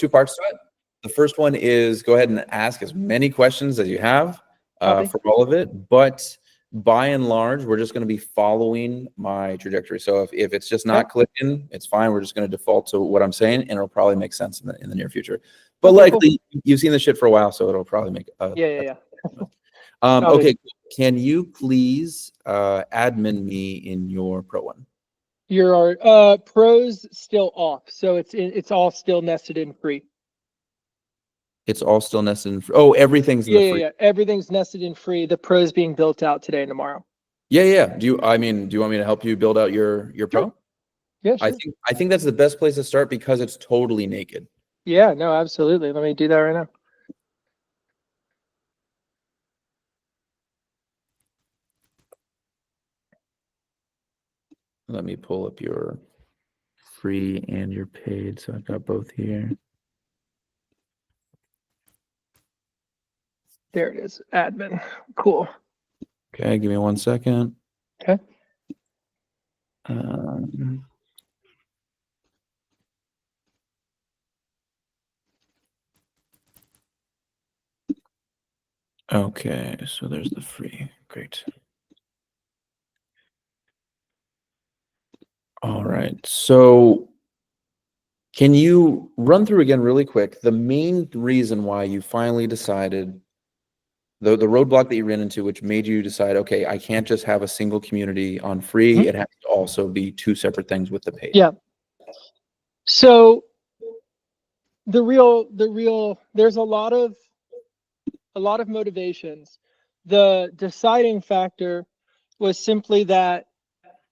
Two parts to it. The first one is go ahead and ask as many questions as you have for all of it. But by and large, we're just going to be following my trajectory. So if it's just not clicking, it's fine. We're just going to default to what I'm saying, and it'll probably make sense in the near future. But likely, you've seen this shit for a while, so it'll probably make okay. Can you please admin me in your Pro one? Your Pro's still off, so it's all still nested in free. It's all still nested in free. Oh, everything's in the free. Yeah, everything's nested in free. The Pro's being built out today and tomorrow. Yeah. Do you want me to help you build out your Pro? Yeah, sure. I think that's the best place to start because it's totally naked. Yeah, no, absolutely. Let me do that right now. Let me pull up your free and your paid. So I've got both here. There it is, admin. Cool. Okay, give me 1 second. Okay. Okay, so there's the free. Great. All right. So can you run through again really quick the main reason why you finally decided the roadblock that you ran into, which made you decide, okay, I can't just have a single community on free. It has to also be two separate things with the paid. Yeah. So there's a lot of motivations. The deciding factor was simply that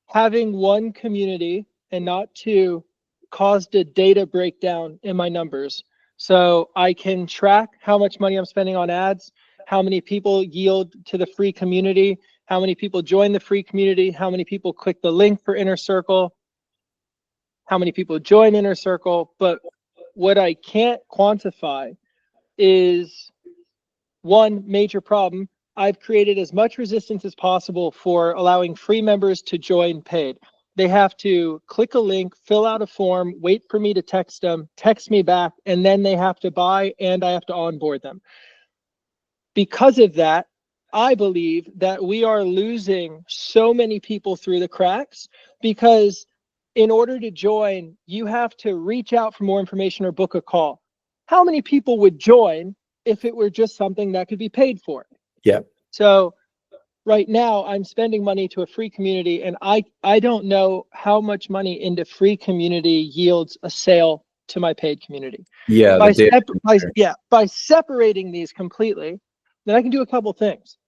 having one community and not two caused a data breakdown in my numbers. So I can track how much money I'm spending on ads, how many people yield to the free community, how many people join the free community, how many people click the link for Inner Circle, how many people join Inner Circle. But what I can't quantify is one major problem. I've created as much resistance as possible for allowing free members to join paid. They have to click a link, fill out a form, wait for me to text them, text me back, and then they have to buy and I have to onboard them. Because of that, I believe that we are losing so many people through the cracks because in order to join, you have to reach out for more information or book a call. How many people would join if it were just something that could be paid for? Yeah. So right now I'm spending money to a free community and I don't know how much money into free community yields a sale to my paid community. Yeah. By separating these completely, then I can do a couple things.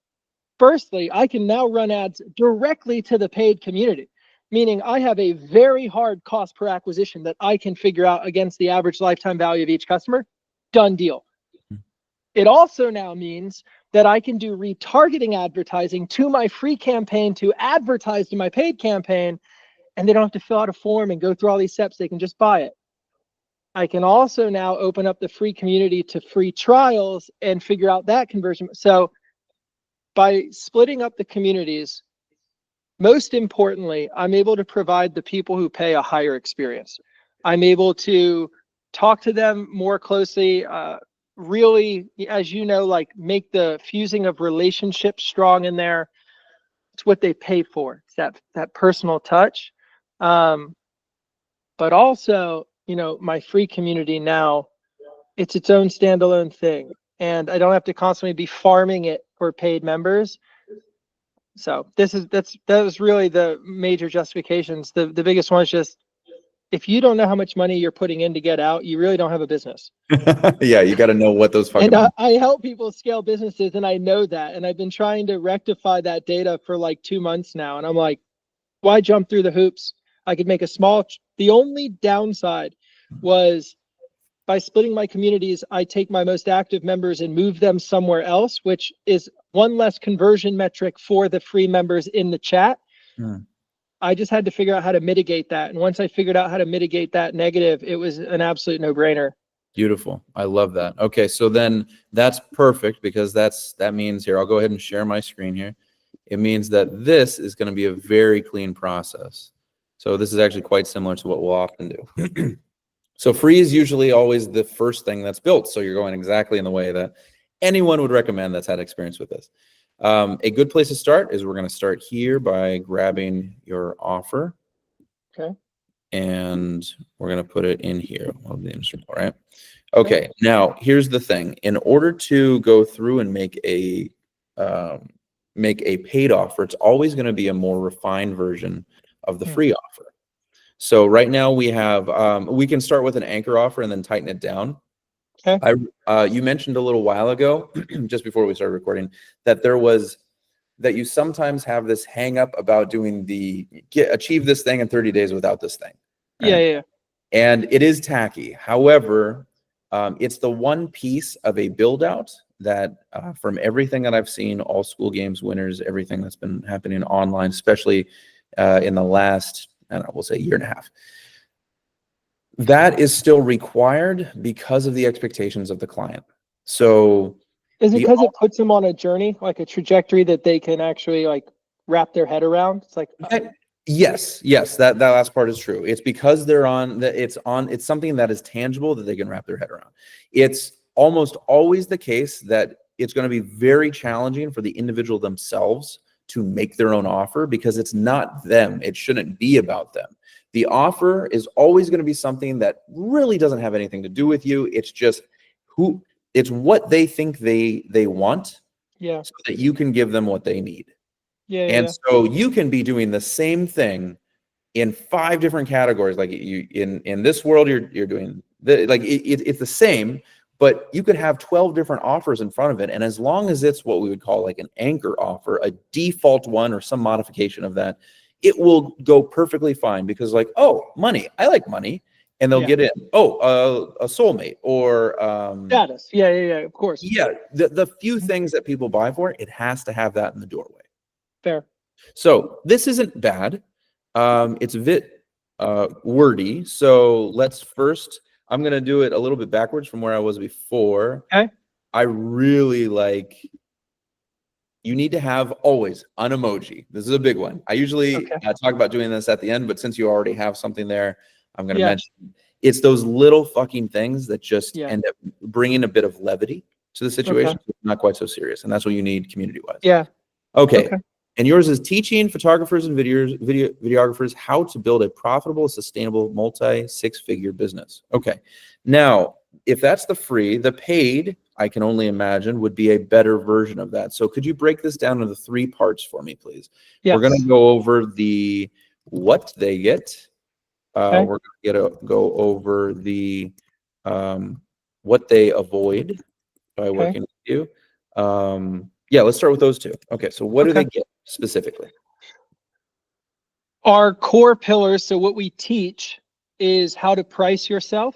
Firstly, I can now run ads directly to the paid community, meaning I have a very hard cost per acquisition that I can figure out against the average lifetime value of each customer. Done deal. It also now means that I can do retargeting advertising to my free campaign to advertise to my paid campaign, and they don't have to fill out a form and go through all these steps. They can just buy it. I can also now open up the free community to free trials and figure out that conversion. So by splitting up the communities, most importantly, I'm able to provide the people who pay a higher experience. I'm able to talk to them more closely, really, as you know, like make the fusing of relationships strong in there. It's what they pay for. It's that personal touch. But also, my free community now, it's its own standalone thing. And I don't have to constantly be farming it for paid members. So that was really the major justifications. The biggest one is just, if you don't know how much money you're putting in to get out, you really don't have a business. Yeah, you got to know what those fucking. And I help people scale businesses, and I know that. And I've been trying to rectify that data for like 2 months now. And I'm like, why jump through the hoops? I could make the only downside was by splitting my communities, I take my most active members and move them somewhere else, which is one less conversion metric for the free members in the chat. I just had to figure out how to mitigate that. And once I figured out how to mitigate that negative, it was an absolute no-brainer. Beautiful. I love that. Okay, so then that's perfect because that means here, I'll go ahead and share my screen here. It means that this is going to be a very clean process. So this is actually quite similar to what we'll often do. So free is usually always the first thing that's built. So you're going exactly in the way that anyone would recommend that's had experience with this. A good place to start is we're going to start here by grabbing your offer. Okay. And we're going to put it in here. All right. Okay. Now here's the thing. In order to go through and make a paid offer, it's always going to be a more refined version of the free offer. So right now we have, we can start with an anchor offer and then tighten it down. Okay. You mentioned a little while ago, just before we started recording, that you sometimes have this hang up about doing achieve this thing in 30 days without this thing. Right? Yeah. And it is tacky. However, it's the one piece of a build out that from everything that I've seen, all Skool games winners, everything that's been happening online, especially in the last, I don't know, we'll say year and a half, that is still required because of the expectations of the client. So is it because it puts them on a journey, like a trajectory that they can actually like wrap their head around? It's like yes, that last part is true. It's because it's something that is tangible that they can wrap their head around. It's almost always the case that it's going to be very challenging for the individual themselves to make their own offer because it's not them. It shouldn't be about them. The offer is always going to be something that really doesn't have anything to do with you. It's just it's what they think they want, so that you can give them what they need. So you can be doing the same thing in 5 different categories. Like in this world, you're doing it's the same, but you could have 12 different offers in front of it. And as long as it's what we would call like an anchor offer, a default one or some modification of that, it will go perfectly fine because like, oh, money, I like money. And they'll get in, a soulmate or status. Yeah, of course. Yeah, the few things that people buy for, it has to have that in the doorway. Fair. So this isn't bad. It's a bit wordy. So let's first, I'm going to do it a little bit backwards from where I was before. Okay. I really like, you need to have always an emoji. This is a big one. I usually talk about doing this at the end, but since you already have something there, I'm going to mention it's those little fucking things that just end up bringing a bit of levity to the situation. So it's not quite so serious. And that's what you need community-wise. Yeah. Okay. And yours is teaching photographers and videographers how to build a profitable, sustainable, multi-6-figure business. Okay. Now, if that's the free, the paid, I can only imagine, would be a better version of that. So could you break this down into 3 parts for me, please? Yes. We're going to go over what they get. We're going to go over the what they avoid by working with you. Yeah, let's start with those 2. Okay, so what do they get specifically? Our core pillars, so what we teach is how to price yourself,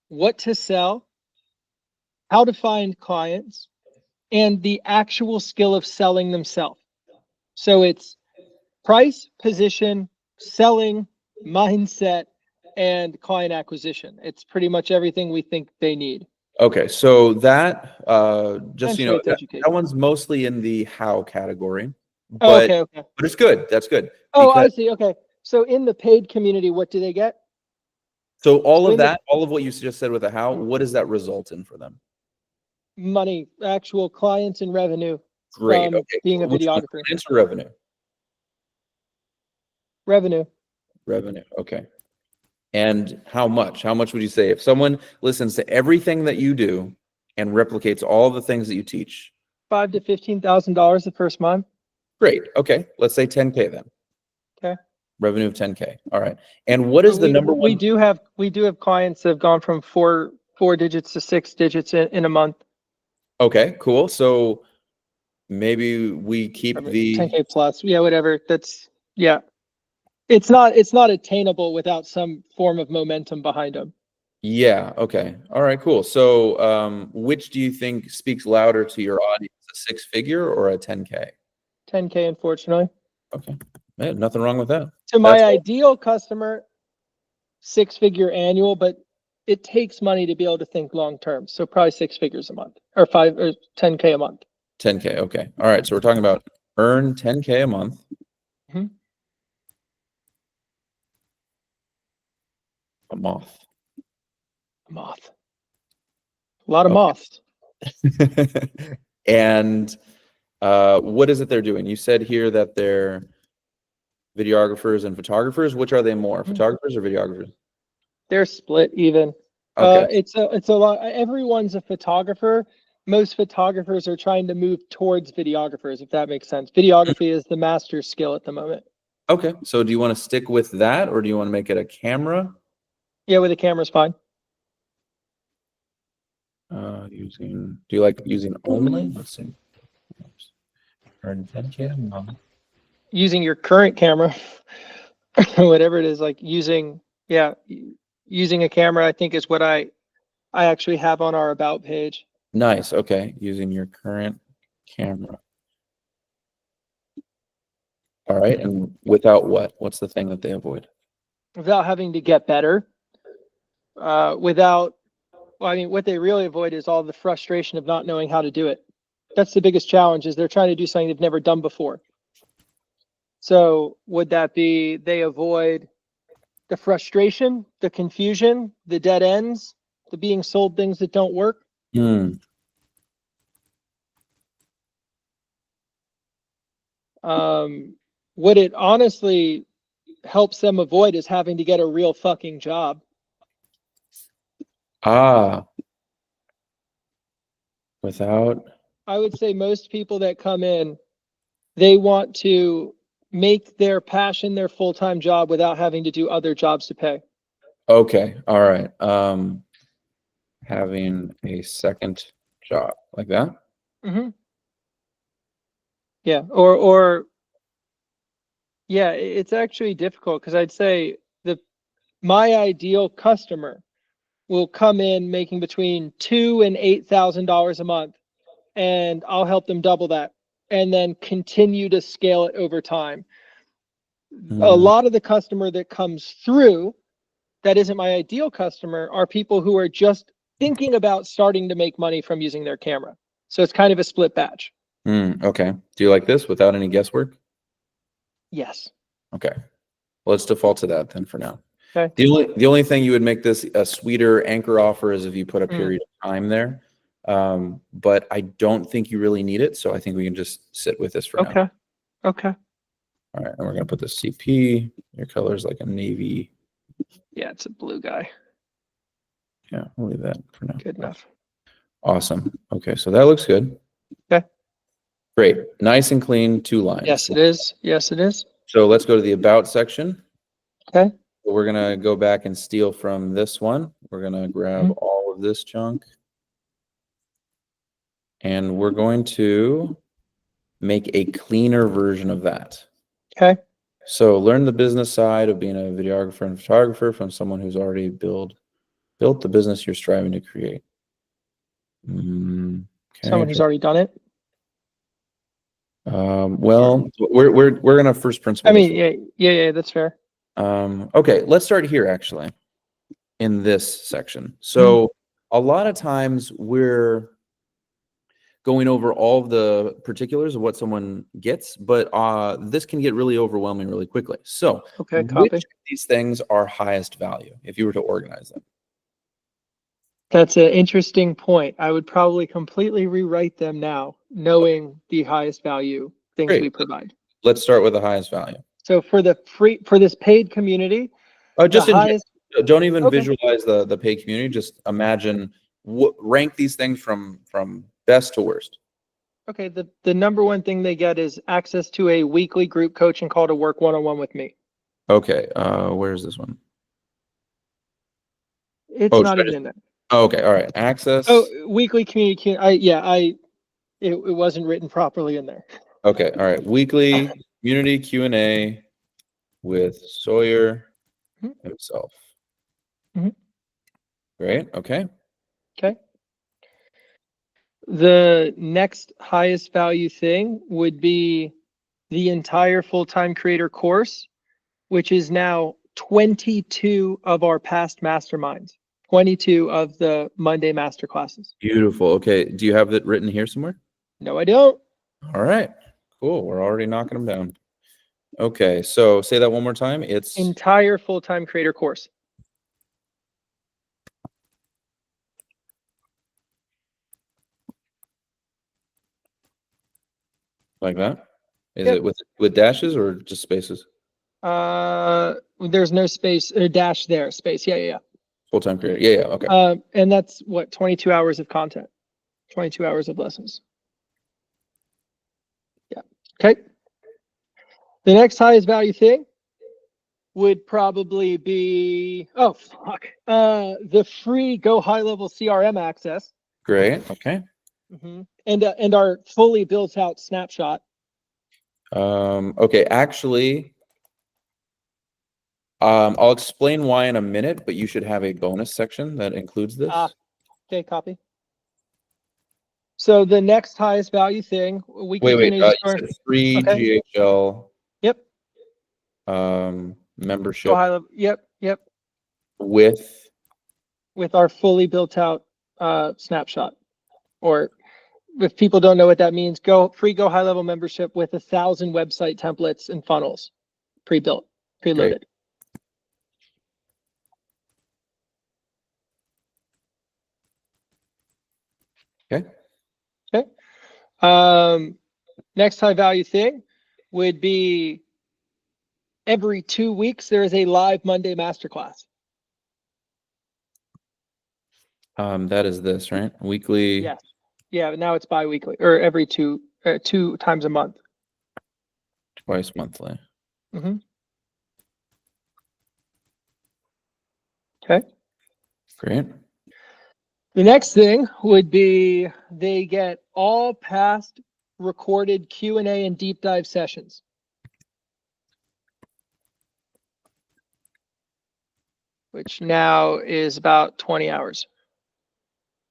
what to sell, how to find clients, and the actual skill of selling themselves. So it's price, position, selling, mindset, and client acquisition. It's pretty much everything we think they need. Okay, so that just that one's mostly in the how category. But, but it's good. That's good. Oh, I see. Okay. So in the paid community, what do they get? So all of that, all of what you just said with the how, what does that result in for them? Money, actual clients and revenue. Great. Okay. Being a videographer. Clients or revenue? Revenue. Okay. And how much? How much would you say if someone listens to everything that you do and replicates all the things that you teach? $5,000 to $15,000 the first month. Great. Okay. Let's say 10K then. Okay. Revenue of 10K. All right. And what is the number one? We do have clients that have gone from four digits to 6 digits in a month. Okay, cool. So maybe we keep the 10K plus. Yeah, whatever. It's not attainable without some form of momentum behind them. Yeah. Okay. All right, cool. So which do you think speaks louder to your audience, a 6-figure or a 10K? 10K, unfortunately. Okay. Man, nothing wrong with that. To my ideal customer, 6-figure annual, but it takes money to be able to think long term. So probably 6 figures a month or 10K a month. 10K. Okay. All right. So we're talking about earn 10K a month. A month. Moth. A lot of Okay. moths. And what is it they're doing? You said here that they're videographers and photographers. Which are they more, photographers or videographers? They're split even. Okay. It's a lot. Everyone's a photographer. Most photographers are trying to move towards videographers, if that makes sense. Videography is the master skill at the moment. Okay. So do you want to stick with that, or do you want to make it a camera? Yeah, with a camera's fine. Do you like using only? Let's see. Current 10K? No. Using your current camera, whatever it is, like using a camera, I think is what I actually have on our about page. Nice. Okay. Using your current camera. All right. And without what? What's the thing that they avoid? Without having to get better. What they really avoid is all the frustration of not knowing how to do it. That's the biggest challenge, is they're trying to do something they've never done before. So would that be they avoid the frustration, the confusion, the dead ends, the being sold things that don't work? What it honestly helps them avoid is having to get a real fucking job. Without. I would say most people that come in, they want to make their passion their full-time job without having to do other jobs to pay. Okay. All right. Having a second job like that. Mm-hmm. Yeah. Or yeah, it's actually difficult, because I'd say my ideal customer will come in making between $2,000 and $8,000 a month, and I'll help them double that and then continue to scale it over time. A lot of the customer that comes through that isn't my ideal customer are people who are just thinking about starting to make money from using their camera. So it's kind of a split batch. Okay. Do you like this without any guesswork? Yes. Okay. Well, let's default to that then for now. Okay. The only thing you would make this a sweeter anchor offer is if you put a period of time there. But I don't think you really need it. So I think we can just sit with this for now. Okay. All right. And we're going to put the CP. Your color is like a navy. Yeah, it's a blue guy. Yeah, we'll leave that for now. Good enough. Awesome. Okay. So that looks good. Okay. Great. Nice and clean, 2 lines. Yes, it is. Yes, it is. So let's go to the about section. Okay. We're going to go back and steal from this one. We're going to grab all of this junk. And we're going to make a cleaner version of that. Okay. So learn the business side of being a videographer and photographer from someone who's already built the business you're striving to create. Okay. Someone who's already done it. Well, we're gonna first principle. I mean, yeah, that's fair. Okay, let's start here actually in this section. So a lot of times we're going over all of the particulars of what someone gets, but this can get really overwhelming really quickly. So which of these things are highest value if you were to organize them? That's an interesting point. I would probably completely rewrite them now, knowing the highest value things we provide. Let's start with the highest value. So for this paid community, just don't even visualize the paid community. Just imagine rank these things from best to worst. Okay, the number one thing they get is access to a weekly group coaching call to work one-on-one with me. Okay, where's this one? It's not even in there. Oh, okay, all right. Access. Oh, weekly community. It wasn't written properly in there. Okay, all right. Weekly community Q&A with Sawyer himself. Great. Okay. Okay. The next highest value thing would be the entire full-time creator course, which is now 22 of our past masterminds. 22 of the Monday masterclasses. Beautiful. Okay. Do you have it written here somewhere? No, I don't. All right. Cool. We're already knocking them down. Okay. So say that one more time. It's entire full-time creator course. Like that? Is Yep. it with dashes or just spaces? There's no space or dash there. Space. Yeah, yeah, yeah. Full-time creator. Yeah, yeah, okay. And that's what, 22 hours of content, 22 hours of lessons. Yeah. Okay. The next highest value thing would probably be, oh, fuck, the free Go High Level CRM access. Great. Okay. And our fully built out snapshot. Okay, actually, I'll explain why in a minute, but you should have a bonus section that includes this. Okay, copy. So the next highest value thing, weekly Wait, community you store. said free Okay. GHL Yep. Go membership high level. Yep. Yep. with With our fully built out snapshot. Or if people don't know what that means, free Go High Level membership with 1,000 website templates and funnels pre-built, preloaded. Okay. Okay. Next high value thing would be every 2 weeks there is a live Monday masterclass. That is this, right? Weekly. Yes. Yeah, now it's bi-weekly or every two times a month. Twice monthly. Okay. Great. The next thing would be they get all past recorded Q&A and deep dive sessions. Which now is about 20 hours.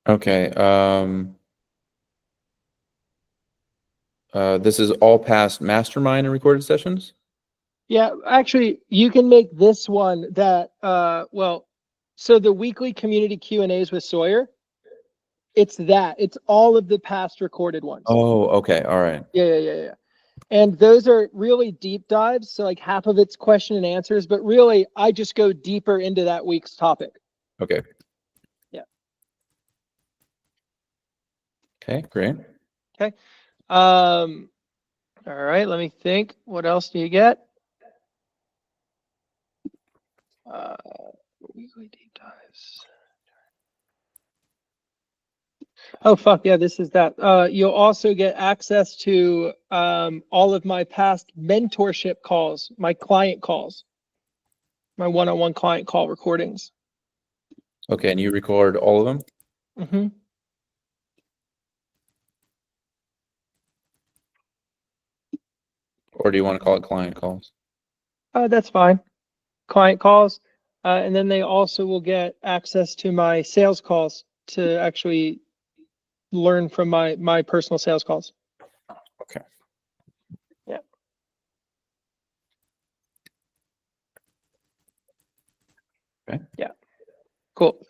Okay. This is all past mastermind and recorded sessions? Yeah, actually, you can make this one that, so the weekly community Q&As with Sawyer, it's all of the past recorded ones. Oh, okay. All right. Yeah. And those are really deep dives. So like half of it's question and answers, but really I just go deeper into that week's topic. Okay. Yeah. Okay, great. Okay. All right, let me think. What else do you get? Weekly deep dives. Oh, fuck yeah, this is that. You'll also get access to all of my past mentorship calls, my client calls, my one-on-one client call recordings. Okay, and you record all of them? Mm-hmm. Or do you want to call it client calls? That's fine. Client calls. And then they also will get access to my sales calls to actually learn from my personal sales calls. Okay. Yeah. Okay. Yeah. Cool.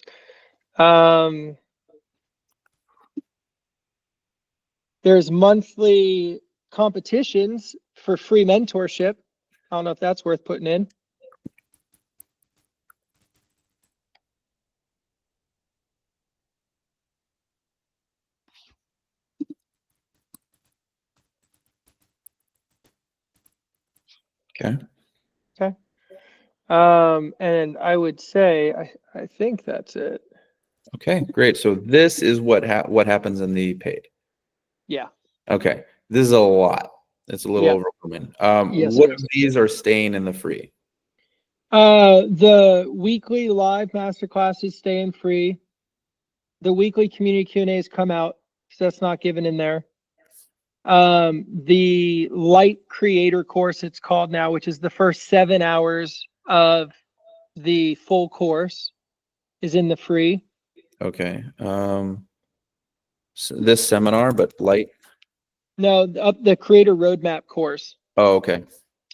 There's monthly competitions for free mentorship. I don't know if that's worth putting in. Okay. Okay. And I would say I think that's it. Okay, great. So this is what happens in the paid. Yeah. Okay. This is a lot. It's a little overwhelming. Yes, What it of is. these are staying in the free? The weekly live masterclasses staying free. The weekly community Q&As come out, so that's not given in there. The light creator course it's called now, which is the first 7 hours of the full course, is in the free. Okay. So this seminar, but light. No, the creator roadmap course. Oh, okay.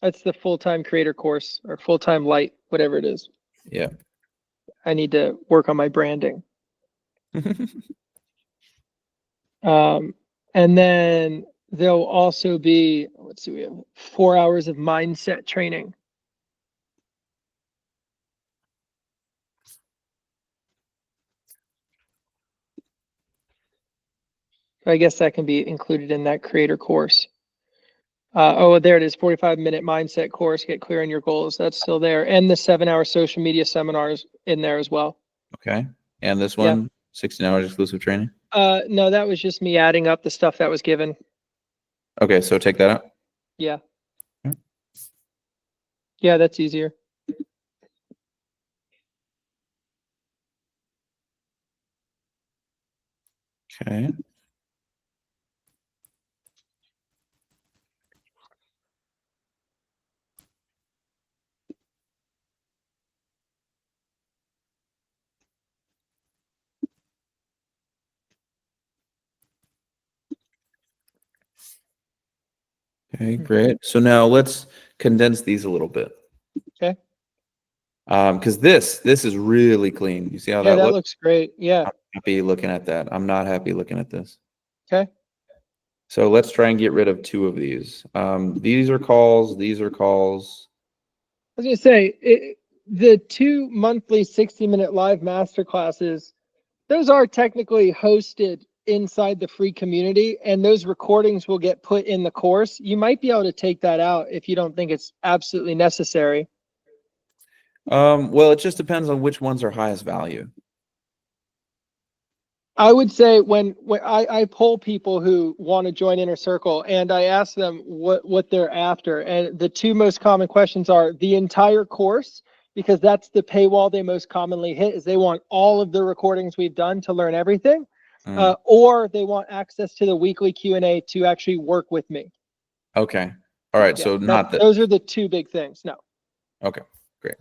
That's the full-time creator course or full-time light, whatever it is. Yeah. I need to work on my branding. And then there'll also be, let's see, we have 4 hours of mindset training. I guess that can be included in that creator course. Oh, there it is. 45-minute mindset course. Get clear on your goals. That's still there. And the 7-hour social media seminars in there as well. Okay. And this Yeah. one, 16 hours exclusive training. No, that was just me adding up the stuff that was given. Okay. So take that out. Yeah. Okay. Yeah, that's easier. Okay. Okay, great. So now let's condense these a little bit. Okay. Because this is really clean. You see how Yeah, that that looks? looks great. Yeah. I'm happy looking at that. I'm not happy looking at this. Okay. So let's try and get rid of 2 of these. These are calls. These are calls. I was gonna say the 2 monthly 60-minute live master classes, those are technically hosted inside the free community, and those recordings will get put in the course. You might be able to take that out if you don't think it's absolutely necessary. Well, it just depends on which ones are highest value. I would say when I poll people who want to join Inner Circle, and I ask them what they're after, and the 2 most common questions are the entire course, because that's the paywall they most commonly hit, is they want all of the recordings we've done to learn everything, or they want access to the weekly Q&A to actually work with me. Okay. All right. Yeah, So not this. those are the 2 big things. No. Okay. Great.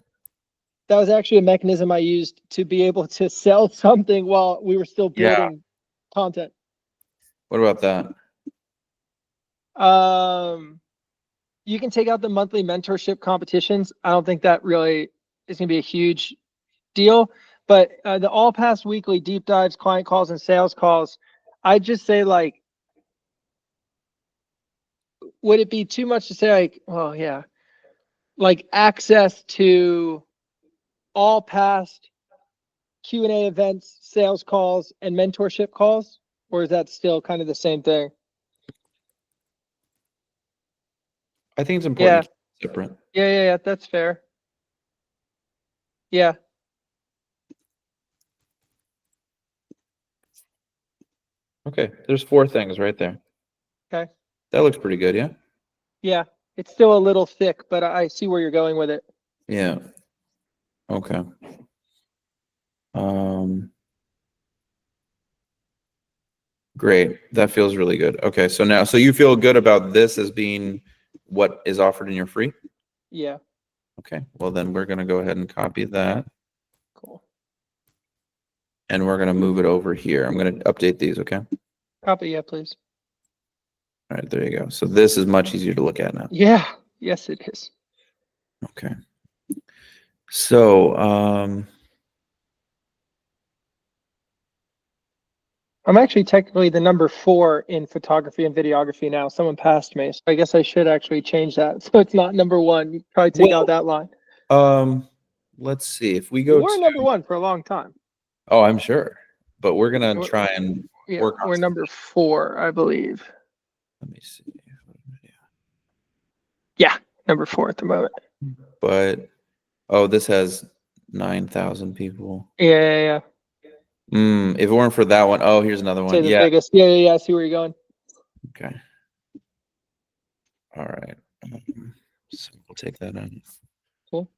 That was actually a mechanism I used to be able to sell something while we were still building content. What about that? You can take out the monthly mentorship competitions. I don't think that really is going to be a huge deal, but the all pass weekly deep dives, client calls, and sales calls, I'd just say, like, would it be too much to say, like, well, yeah, like access to all past Q&A events, sales calls, and mentorship calls? Or is that still kind of the same thing? I think it's important to keep it separate. Yeah, that's fair. Yeah. Okay, there's 4 things right there. Okay. That looks pretty good, yeah? Yeah, it's still a little thick, but I see where you're going with it. Yeah. Okay. Great. That feels really good. Okay, so now, so you feel good about this as being what is offered in your free? Yeah. Okay, well then we're gonna go ahead and copy that. Cool. And we're gonna move it over here. I'm gonna update these, okay? Copy, yeah, please. All right, there you go. So this is much easier to look at now. Yeah, yes, it is. Okay. So, I'm actually technically the number 4 in photography and videography now. Someone passed me, so I guess I should actually change that. So it's not number 1. You probably take out that line. let's see if we We go were to, number 1 for a long time. oh, I'm sure, but we're gonna try and work on. We're number 4, I believe. Let me see. Yeah, number 4 at the moment. But oh, this has 9,000 people. Yeah. If it weren't for that one, oh, here's another one. Say the Yeah. biggest. Yeah. I see where you're going. Okay. All right. So we'll take that out. Cool.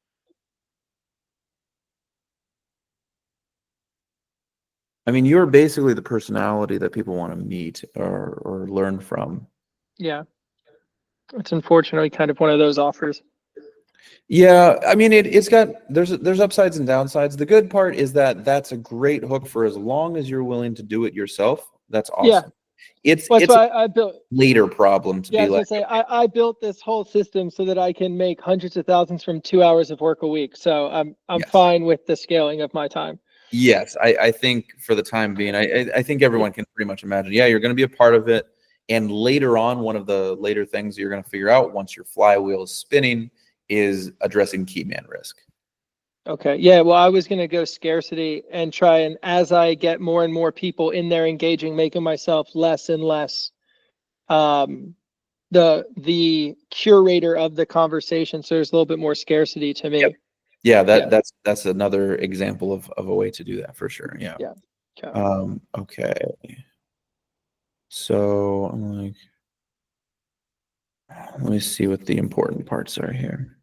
I mean, you're basically the personality that people want to meet or learn from. Yeah. It's unfortunately kind of one of those offers. Yeah, I mean it's got there's upsides and downsides. The good part is that that's a great hook for as long as you're willing to do it yourself. That's awesome. Yeah. It's why I built later problem to yeah, be I was like, gonna say I built this whole system so that I can make hundreds of thousands from 2 hours of work a week. So I'm yes. fine with the scaling of my time. Yes, I think for the time being, I think everyone can pretty much imagine. Yeah, you're going to be a part of it, and later on, one of the later things you're going to figure out once your flywheel is spinning is addressing key man risk. Okay. Yeah. Well, I was going to go scarcity and try, and as I get more and more people in there engaging, making myself less and less the curator of the conversation, so there's a little bit more scarcity to me. Yep. Yeah, that's another example of a way to do that for sure. Yeah. Yeah. Okay. Okay. So I'm like, let me see what the important parts are here.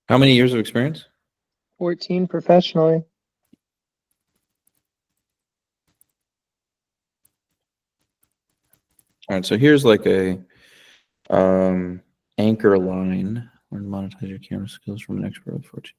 How many years of experience? 14 professionally. All right, so here's like a anchor line. Learn to monetize your camera skills from an expert with 14.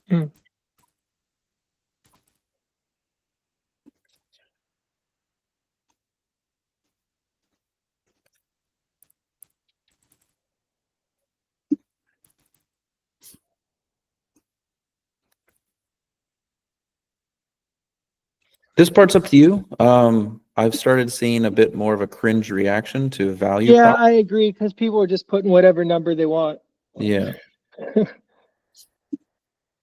Hmm. This part's up to you. I've started seeing a bit more of a cringe reaction to value Yeah, prop. I agree, because people are just putting whatever number they want. Yeah.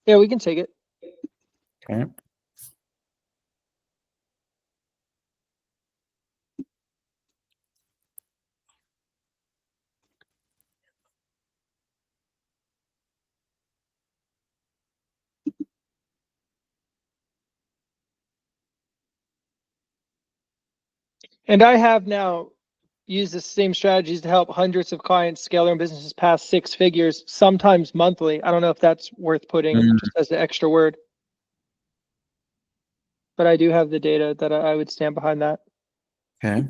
Yeah, we can take it. Okay. And I have now used the same strategies to help hundreds of clients scale their businesses past 6 figures, sometimes monthly. I don't know if that's worth putting just as an extra word, but I do have the data that I would stand behind that. Okay.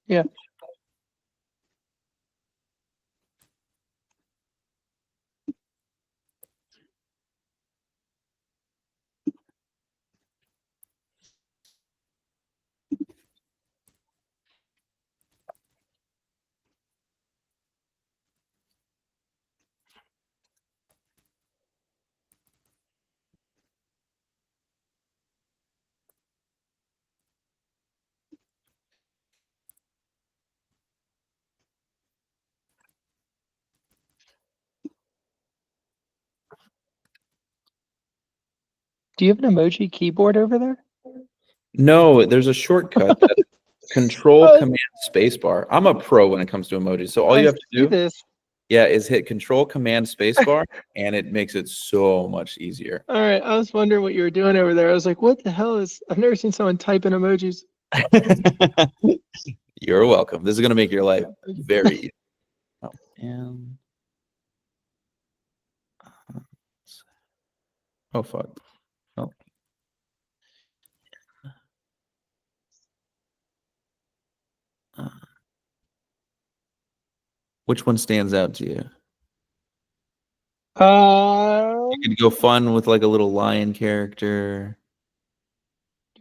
Yeah. Do you have an emoji keyboard over there? No, there's a shortcut that Control Oh, Command Spacebar. I'm a pro when it comes to emojis. So all you I have to see do, this. yeah, is hit Control Command Spacebar, and it makes it so much easier. All right, I was wondering what you were doing over there. I was like, what the hell is, I've never seen someone type in emojis. You're welcome. This is gonna make your life very easy. Oh, and oh fuck. Oh. Which one stands out to you? You could go fun with like a little lion character.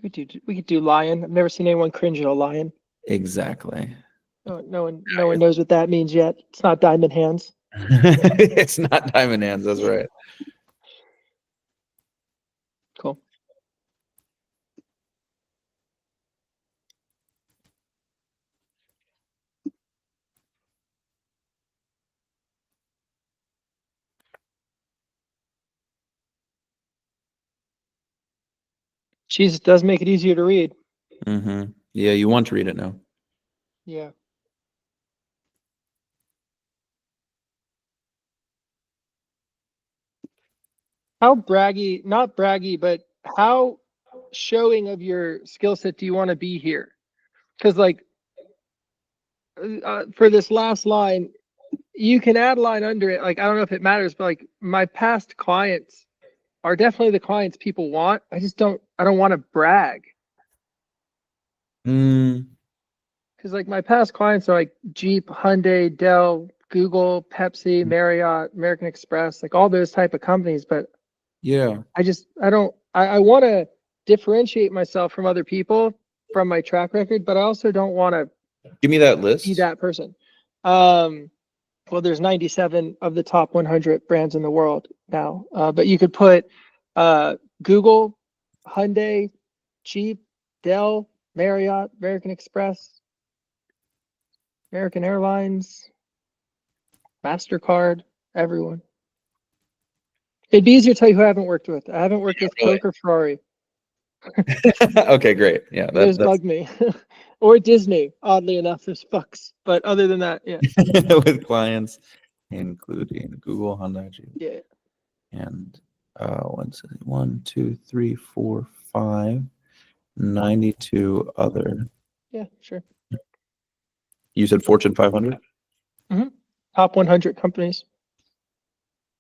We could do lion. I've never seen anyone cringe at a lion. Exactly. No one knows what that means yet. It's not diamond hands. It's not diamond hands, that's right. Cool. Jesus does make it easier to read. Mm-hmm. Yeah, you want to read it now. Yeah. How braggy, not braggy, but how showing of your skill set do you want to be here? Because like for this last line, you can add a line under it. Like, I don't know if it matters, but like my past clients are definitely the clients people want. I don't want to brag. Mm, Because like my past clients are like Jeep, Hyundai, Dell, Google, Pepsi, Marriott, American Express, like all those type of companies. But yeah. I want to differentiate myself from other people from my track record, but I also don't want to Give me that be list. that person. Well, there's 97 of the top 100 brands in the world now, but you could put Google, Hyundai, Jeep, Dell, Marriott, American Express, American Airlines, MasterCard, everyone. It'd be easier to tell you who I haven't worked with. I haven't worked with really. Coke or Ferrari. Okay, great. Yeah, Those that's bug me. Or Disney, oddly enough, there's fucks. But other than that, yeah. with clients, including Google, Hyundai, Yeah. and 1, 2, 3, 4, 5, 92 other. Yeah, sure. You said Fortune 500? Top 100 companies.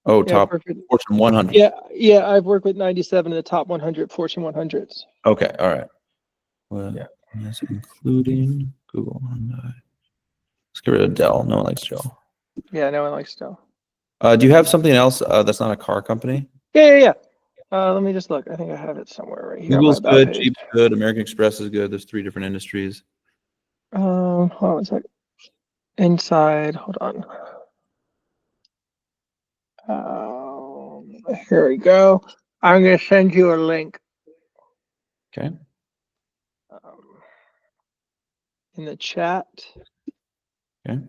Oh, Yeah, top perfect. Fortune 100. Yeah, I've worked with 97 of the top 100 Fortune 100s. Okay, all right. Well, Yeah. that's including Google, Hyundai. Let's get rid of Dell. No one likes Dell. Yeah, no one likes Dell. Do you have something else that's not a car company? Yeah. Let me just look. I think I have it somewhere right here on my Google's about good, page. Jeep's good, American Express is good. There's 3 different industries. Hold on a sec. Inside, hold on. Here we go. I'm gonna send you a link. Okay. In the chat. Okay.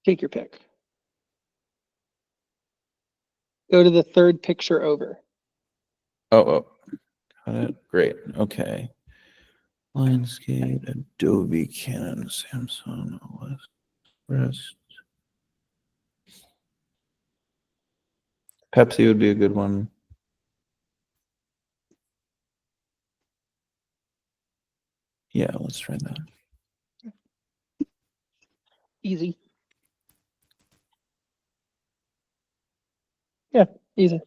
Take your pick. Go to the third picture over. Oh, got it. Great. Okay. Lionsgate, Adobe, Canon, Samsung, West. Pepsi would be a good one. Yeah, let's try that. Easy. Yeah, easy.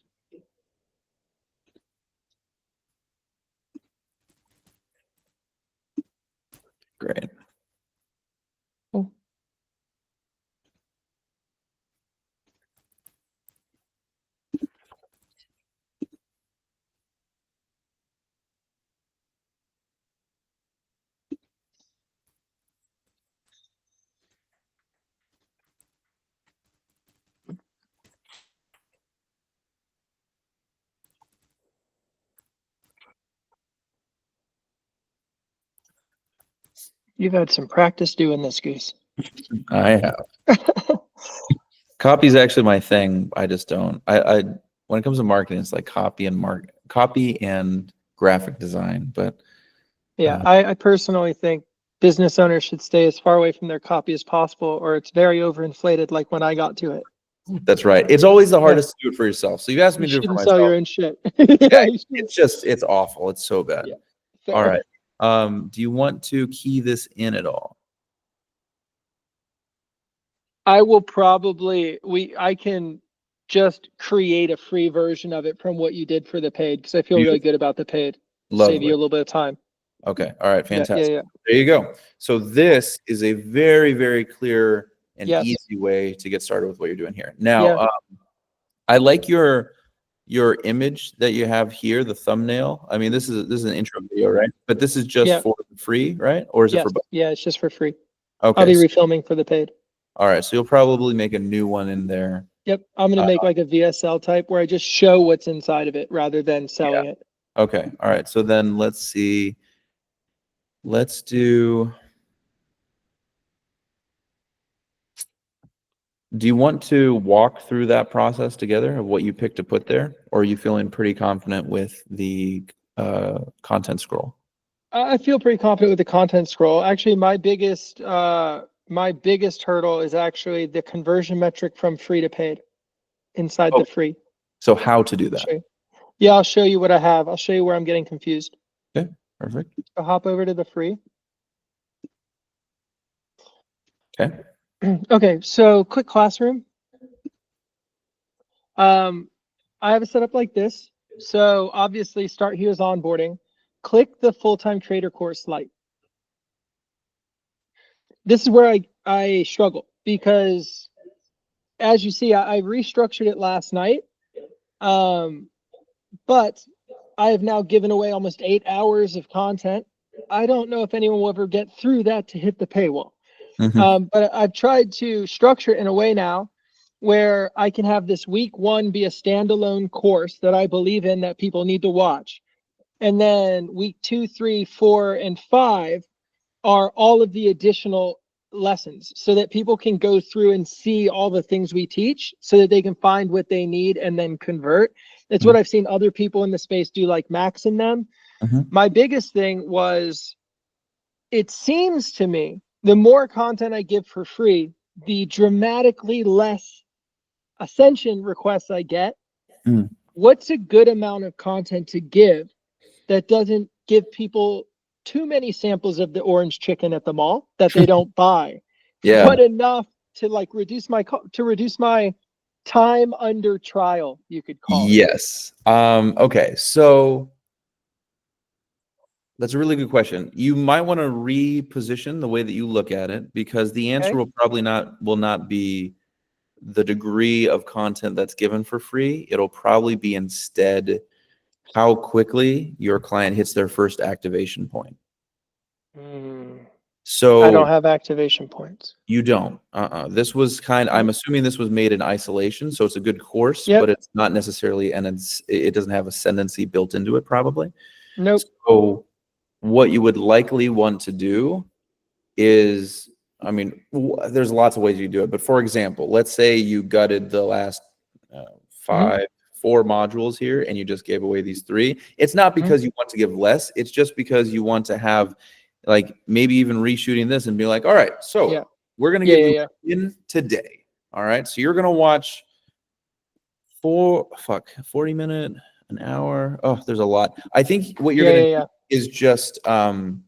Great. Cool. You've had some practice doing this, Goose. I have. Copy is actually my thing. I just don't. I when it comes to marketing, it's like copy and graphic design. But Yeah, I personally think business owners should stay as far away from their copy as possible, or it's very overinflated, like when I got to it. that's right. It's always the hardest to do it for yourself. So you asked me to do it for shouldn't myself. sell your own shit. Yeah, it's awful. It's so bad. Yeah, all right. Do you want to key this in at all? I will probably I can just create a free version of it from what you did for the paid, because I feel really good about the paid. Save you a little bit of time. Okay. All right. Fantastic. Yeah. There you go. So this is a very, very clear and Yes. easy way to get started with what you're doing here. Now, I like your image that you have here, the thumbnail. I mean, this is an intro video, right? But this is just for free, right? Or is it for both? Yeah, it's just for free. Okay. I'll be refilming for the paid. All right. So you'll probably make a new one in there. Yep. I'm going to make like a VSL type where I just show what's inside of it rather than selling it. Okay. All right. So then let's see. Let's do. Do you want to walk through that process together of what you picked to put there? Or are you feeling pretty confident with the content scroll? I feel pretty confident with the content scroll. Actually, my biggest hurdle is actually the conversion metric from free to paid. inside Oh, the free. so how to do I'll that? show you. Yeah, I'll show you what I have. I'll show you where I'm getting confused. Okay, perfect. I'll hop over to the free. Okay. Okay, so quick classroom. I have it set up like this. So obviously start here is onboarding. Click the full-time trader course light. This is where I struggle because as you see, I restructured it last night. But I have now given away almost 8 hours of content. I don't know if anyone will ever get through that to hit the paywall. But I've tried to structure it in a way now where I can have this week 1 be a standalone course that I believe in that people need to watch. And then week 2, 3, 4, and 5 are all of the additional lessons so that people can go through and see all the things we teach so that they can find what they need and then convert. It's what I've seen other people in the space do, like Max and them. My biggest thing was, it seems to me, the more content I give for free, the dramatically less ascension requests I get. What's a good amount of content to give that doesn't give people too many samples of the orange chicken at the mall that they don't buy? Yeah. But enough to like reduce my time under trial, you could call it. Yes. Okay. So that's a really good question. You might want to reposition the way that you look at it, because the answer will probably not be the degree of content that's given for free. It'll probably be instead how quickly your client hits their first activation point. So I don't have activation points. You don't. This was I'm assuming this was made in isolation, so it's a good course, but it's not necessarily, and it doesn't have ascendancy built into it, probably. Nope. So what you would likely want to do is, I mean, there's lots of ways you do it, but for example, let's say you gutted the last 4 modules here and you just gave away these 3. It's not because you want to give less, it's just because you want to have, like, maybe even reshooting this and be like, all right, so we're going to give you in today. All right, so you're going to watch 40 minute, an hour. Oh, there's a lot. I think what you're going to do is just, you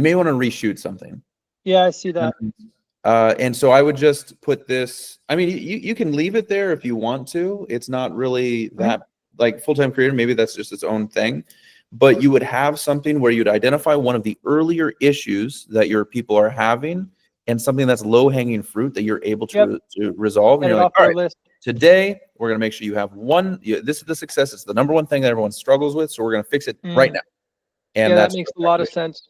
may want to reshoot something. Yeah, I see that. And so I would just put this, I mean, you can leave it there if you want to. It's not really that, like, full-time creator, maybe that's just its own thing. But you would have something where you'd identify one of the earlier issues that your people are having and something that's low-hanging fruit that you're able to resolve. And you're like, all right, today we're going to make sure you have one. This is the success. It's the number one thing that everyone struggles with. So we're going to fix it right now. And that makes a lot of sense.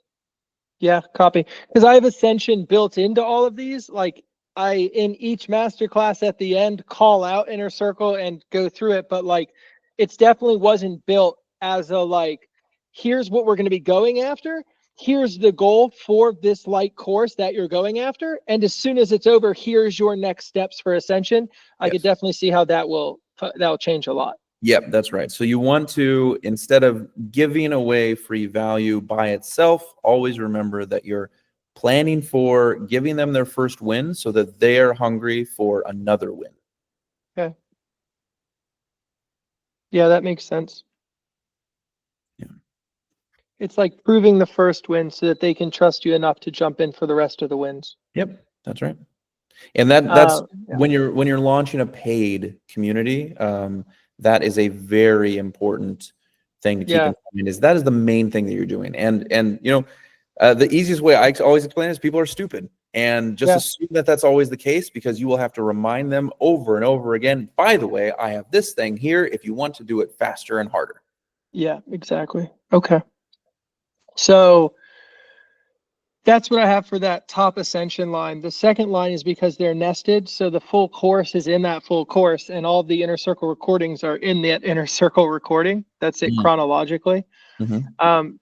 Yeah, copy. Because I have Ascension built into all of these. Like, I, in each masterclass at the end, call out Inner Circle and go through it. But like, it's definitely wasn't built as a, like, here's what we're going to be going after. Here's the goal for this light course that you're going after. And as soon as it's over, here's your next steps for Ascension. I could definitely see how that'll change a lot. Yep, that's right. So you want to, instead of giving away free value by itself, always remember that you're planning for giving them their first win so that they are hungry for another win. Okay. Yeah, that makes sense. It's like proving the first win so that they can trust you enough to jump in for the rest of the wins. Yep, that's right. And that's when you're launching a paid community, that is a very important thing to keep in mind. That is the main thing that you're doing. And you know, the easiest way I always explain is people are stupid, and just assume that that's always the case, because you will have to remind them over and over again, by the way, I have this thing here if you want to do it faster and harder. Yeah, exactly. Okay. So that's what I have for that top Ascension line. The second line is because they're nested. So the full course is in that full course, and all the Inner Circle recordings are in that Inner Circle recording. That's it chronologically.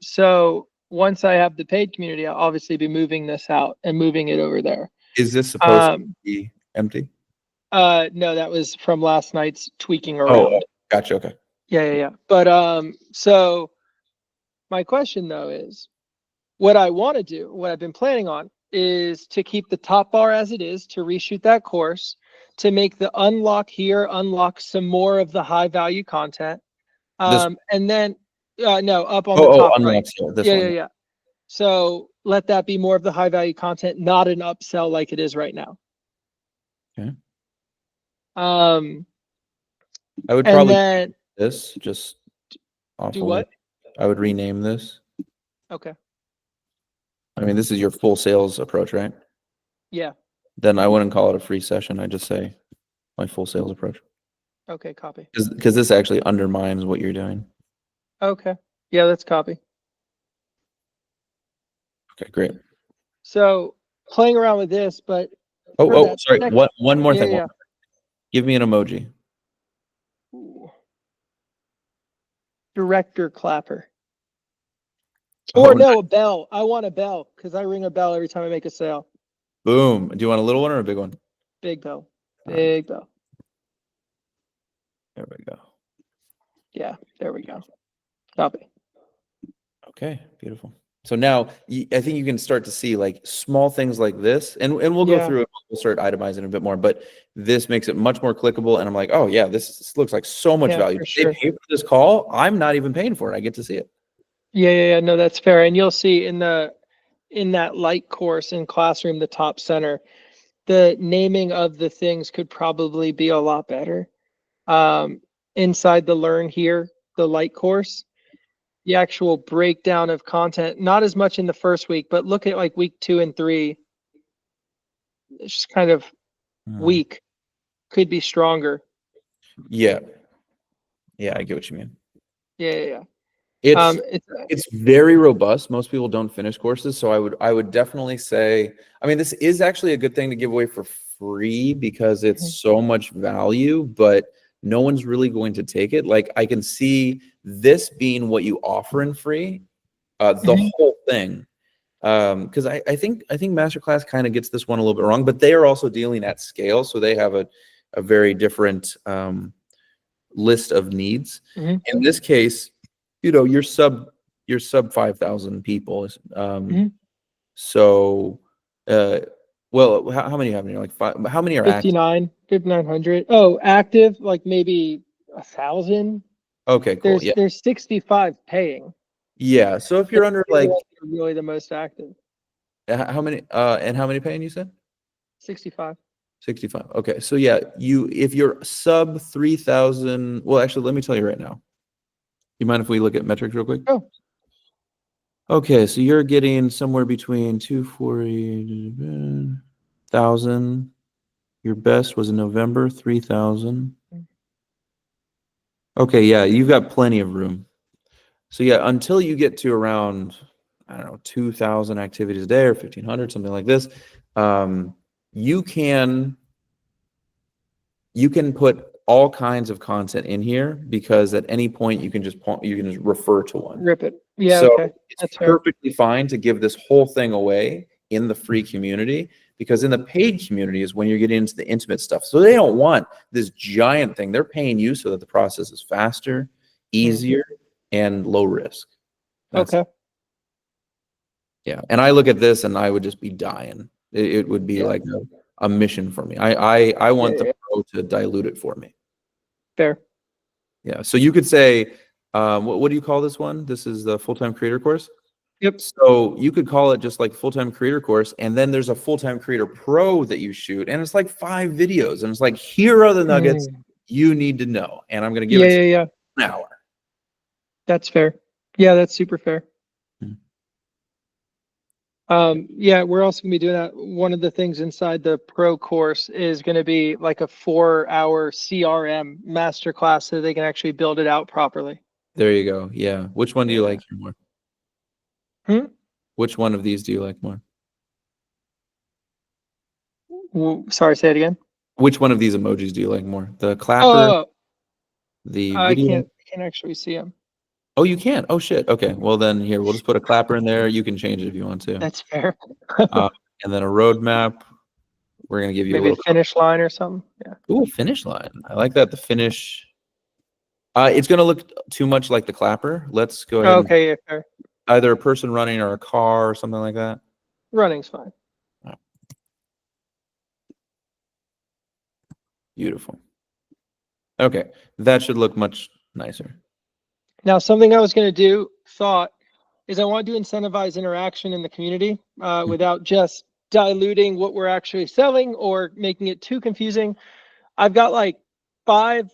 So once I have the paid community, I'll obviously be moving this out and moving it over there. Is this supposed to be empty? No, that was from last night's tweaking around. Oh, gotcha. Okay. Yeah. But so my question though is, what I want to do, what I've been planning on, is to keep the top bar as it is, to reshoot that course, to make the unlock here unlock some more of the high value content. And then no, up on the top right. This Yeah, one. yeah, yeah. So let that be more of the high value content, not an upsell like it is right now. Okay. I would probably this just do what? I would rename this. Okay. I mean, this is your full sales approach, right? Yeah. Then I wouldn't call it a free session. I just say my full sales approach. Okay, copy. Because this actually undermines what you're doing. Okay. Yeah, let's copy. Okay, great. So playing around with this, but sorry. One more thing. Yeah. Give me an emoji. Ooh. Director clapper. Or no, a bell. I want a bell because I ring a bell every time I make a sale. Boom. Do you want a little one or a big one? Big bell. Big bell. There we go. Yeah, there we go. Copy. Okay, beautiful. So now I think you can start to see like small things like this, and we'll go through it. We'll start itemizing a bit more, but this makes it much more clickable. And I'm like, oh yeah, this looks like so much value. For sure. They pay for this call. I'm not even paying for it. I get to see it. Yeah. No, that's fair. And you'll see in that light course in Classroom, the top center, the naming of the things could probably be a lot better. Inside the Learn Here, the light course, the actual breakdown of content, not as much in the first week, but look at like week 2 and 3. It's just kind of weak. Could be stronger. Yeah, I get what you mean. Yeah. It's very robust. Most people don't finish courses, so I would definitely say, I mean, this is actually a good thing to give away for free because it's so much value, but no one's really going to take it. Like I can see this being what you offer in free, the whole thing. Because I think Masterclass kind of gets this one a little bit wrong, but they are also dealing at scale, so they have a very different list of needs. In this case, you're sub 5,000 people. So, well, how many have you? Like how many are 59, 5,900. Oh, active, like maybe 1,000. Okay, cool. There's 65 paying. Yeah. So if you're under like really the most active. How many and how many paying you said? 65. 65. Okay. So yeah, if you're sub 3,000, well, actually, let me tell you right now. You mind if we look at metrics real quick? Oh. Okay, so you're getting somewhere between 240,000. Your best was in November, 3,000. Okay, yeah, you've got plenty of room. So yeah, until you get to around, I don't know, 2,000 activities a day or 1,500, something like this, you can put all kinds of content in here because at any point you can just refer to one. Rip it. Yeah. So okay. It's perfectly fine to give this whole thing away in the free community, because in the paid community is when you're getting into the intimate stuff. So they don't want this giant thing. They're paying you so that the process is faster, easier, and low risk. Okay. Yeah. And I look at this and I would just be dying. It would be like a mission for me. I want the pro to dilute it for me. Fair. Yeah. So you could say, what do you call this one? This is the full-time creator course. Yep. So you could call it just like full-time creator course, and then there's a full-time creator pro that you shoot, and it's like 5 videos, and it's like, here are the nuggets you need to know, and I'm going to give it to you in an hour. That's fair. Yeah, that's super fair. Yeah, we're also gonna be doing that. One of the things inside the pro course is going to be like a 4-hour CRM masterclass so they can actually build it out properly. There you go. Yeah. Which one do you like more? Which one of these do you like more? Sorry, say it again. Which one of these emojis do you like more? The clapper? The video? I can't actually see them. Oh, you can? Oh, shit. Okay. Well, then here, we'll just put a clapper in there. You can change it if you want to. That's fair. And then a roadmap. We're going to give you maybe a little finish line or something. Yeah. Ooh, finish line. I like that. The finish. It's going to look too much like the clapper. Let's go ahead. Okay. Yeah, fair. Either a person running or a car or something like that. Running's fine. Beautiful. Okay, that should look much nicer. Now, something I was going to thought is I want to incentivize interaction in the community without just diluting what we're actually selling or making it too confusing. I've got like 5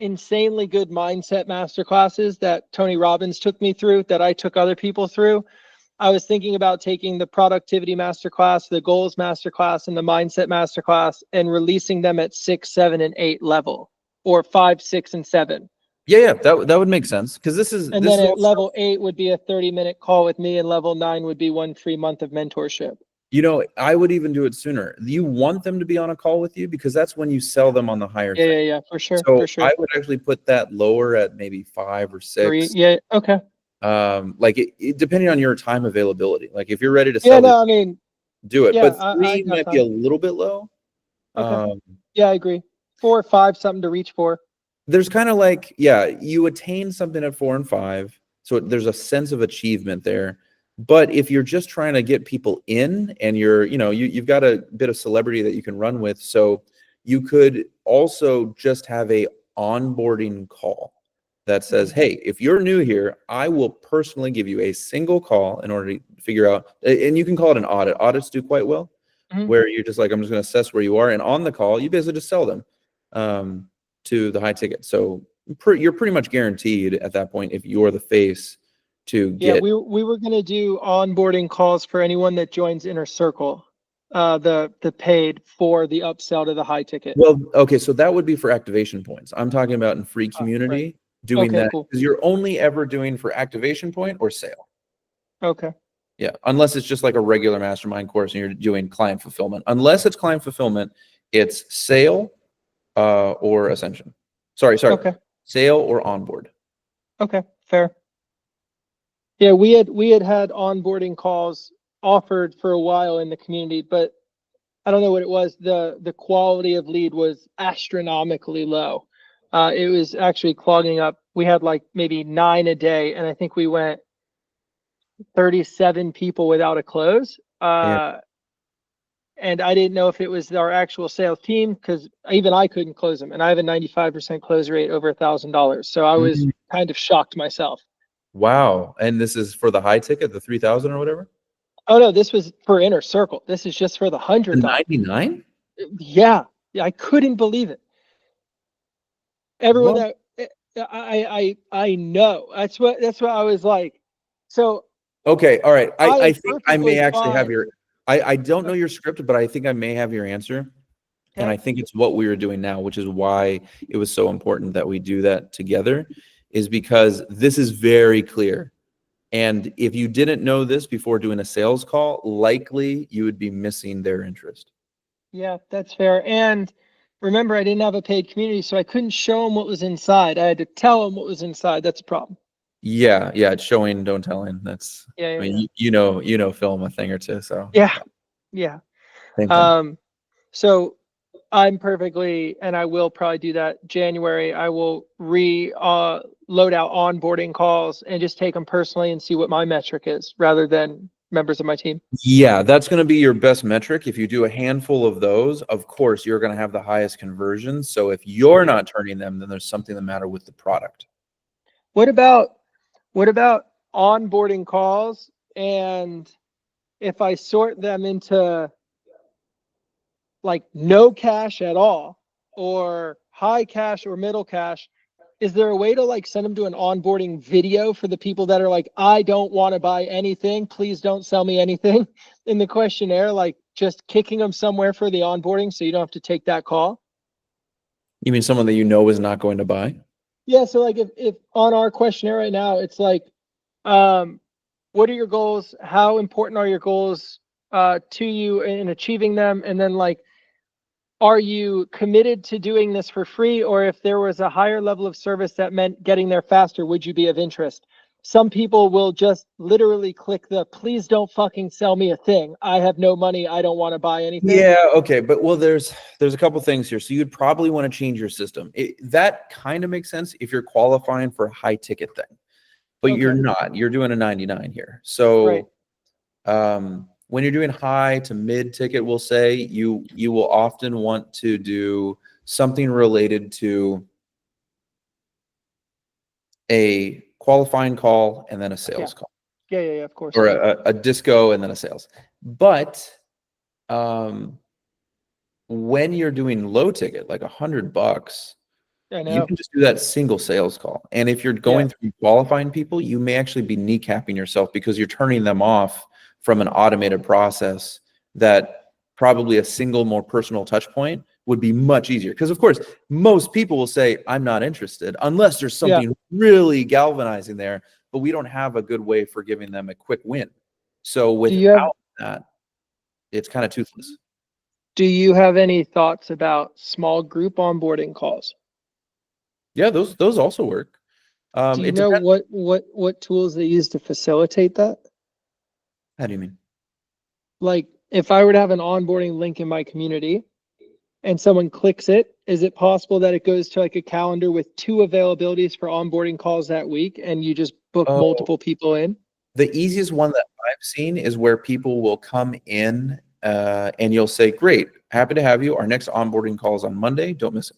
insanely good mindset masterclasses that Tony Robbins took me through, that I took other people through. I was thinking about taking the productivity masterclass, the goals masterclass, and the mindset masterclass and releasing them at 6, 7, and 8 level, or 5, 6, and 7. Yeah, that would make sense, because this is And this then is at also, level 8 would be a 30-minute call with me, and level 9 would be 1 free month of mentorship. you know, I would even do it sooner. You want them to be on a call with you because that's when you sell them on the higher thing. Yeah, for sure, So for sure. I would actually put that lower at maybe 5 or 6. 3, yeah, okay. Like depending on your time availability. Like if you're ready to Yeah, sell, no, I mean, do it. yeah, But I 3 got might be a time. little bit low. Okay. Yeah, I agree. 4 or 5, something to reach for. There's kind of like, yeah, you attain something at 4 and 5, so there's a sense of achievement there. But if you're just trying to get people in, and you've got a bit of celebrity that you can run with, so you could also just have a onboarding call that says, hey, if you're new here, I will personally give you a single call in order to figure out, and you can call it an audit. Audits do quite well, where you're just like, I'm just going to assess where you are, and on the call, you basically just sell them to the high ticket. So you're pretty much guaranteed at that point, if you're the face, to get. Yeah, we were going to do onboarding calls for anyone that joins Inner Circle, the paid for the upsell to the high ticket. Well, okay, so that would be for activation points. I'm talking about in free community, right. doing Okay, that, cool. because you're only ever doing for activation point or sale. Okay. Yeah, unless it's just like a regular mastermind course and you're doing client fulfillment. Unless it's client fulfillment, it's sale or ascension. Sorry. Okay. Sale or onboard. Okay, fair. Yeah, we had onboarding calls offered for a while in the community, but I don't know what it was. The quality of lead was astronomically low. It was actually clogging up. We had like maybe 9 a day, and I think we went 37 people without a close. And I didn't know if it was our actual sales team, because even I couldn't close them, and I have a 95% close rate over $1,000. So I was kind of shocked myself. Wow. And this is for the high ticket, the 3,000 or whatever? Oh no, this was for Inner Circle. This is just for the $100. 99? Yeah, I couldn't believe it. Everyone that I know. That's what I was like. So okay, all right. I think I may perfectly actually have fine. your. I don't know your script, but I think I may have your answer. And I think it's what we are doing now, which is why it was so important that we do that together, is because this is very clear. And if you didn't know this before doing a sales call, likely you would be missing their interest. Yeah, that's fair. And remember, I didn't have a paid community, so I couldn't show them what was inside. I had to tell them what was inside. That's a problem. Yeah, it's showing, don't telling. That's, Yeah, I mean, you know, film a thing or two. So yeah. same thing. So I'm perfectly, and I will probably do that January. I will load out onboarding calls and just take them personally and see what my metric is, rather than members of my team. Yeah, that's going to be your best metric. If you do a handful of those, of course, you're going to have the highest conversions. So if you're not turning them, then there's something the matter with the product. What about onboarding calls? And if I sort them into like no cash at all, or high cash or middle cash, is there a way to like send them to an onboarding video for the people that are like, I don't want to buy anything, please don't sell me anything, in the questionnaire, like just kicking them somewhere for the onboarding so you don't have to take that call? You mean someone that you know is not going to buy? Yeah, so like if on our questionnaire right now, it's like, what are your goals? How important are your goals to you in achieving them? And then like, are you committed to doing this for free? Or if there was a higher level of service that meant getting there faster, would you be of interest? Some people will just literally click the, please don't fucking sell me a thing. I have no money. I don't want to buy anything. Yeah, okay. But well, there's a couple things here. So you'd probably want to change your system. That kind of makes sense if you're qualifying for a high ticket thing, but you're not. You're doing a 99 here. So when you're doing high to mid ticket, we'll say you will often want to do something related to a qualifying call and then a sales call. Yeah, of course. Or a disco and then a sales. But when you're doing low ticket, like $100, I know. you can just do that single sales call. And if you're going through qualifying people, you may actually be kneecapping yourself because you're turning them off from an automated process that probably a single, more personal touch point would be much easier. Because of course, most people will say, I'm not interested, unless there's something really galvanizing there, but we don't have a good way for giving them a quick win. So without that, it's kind of toothless. Do you have any thoughts about small group onboarding calls? Yeah, those also work. Do you know what tools they use to facilitate that? How do you mean? Like if I were to have an onboarding link in my community and someone clicks it, is it possible that it goes to like a calendar with 2 availabilities for onboarding calls that week and you just book multiple people in? The easiest one that I've seen is where people will come in and you'll say, great, happy to have you. Our next onboarding call is on Monday. Don't miss it.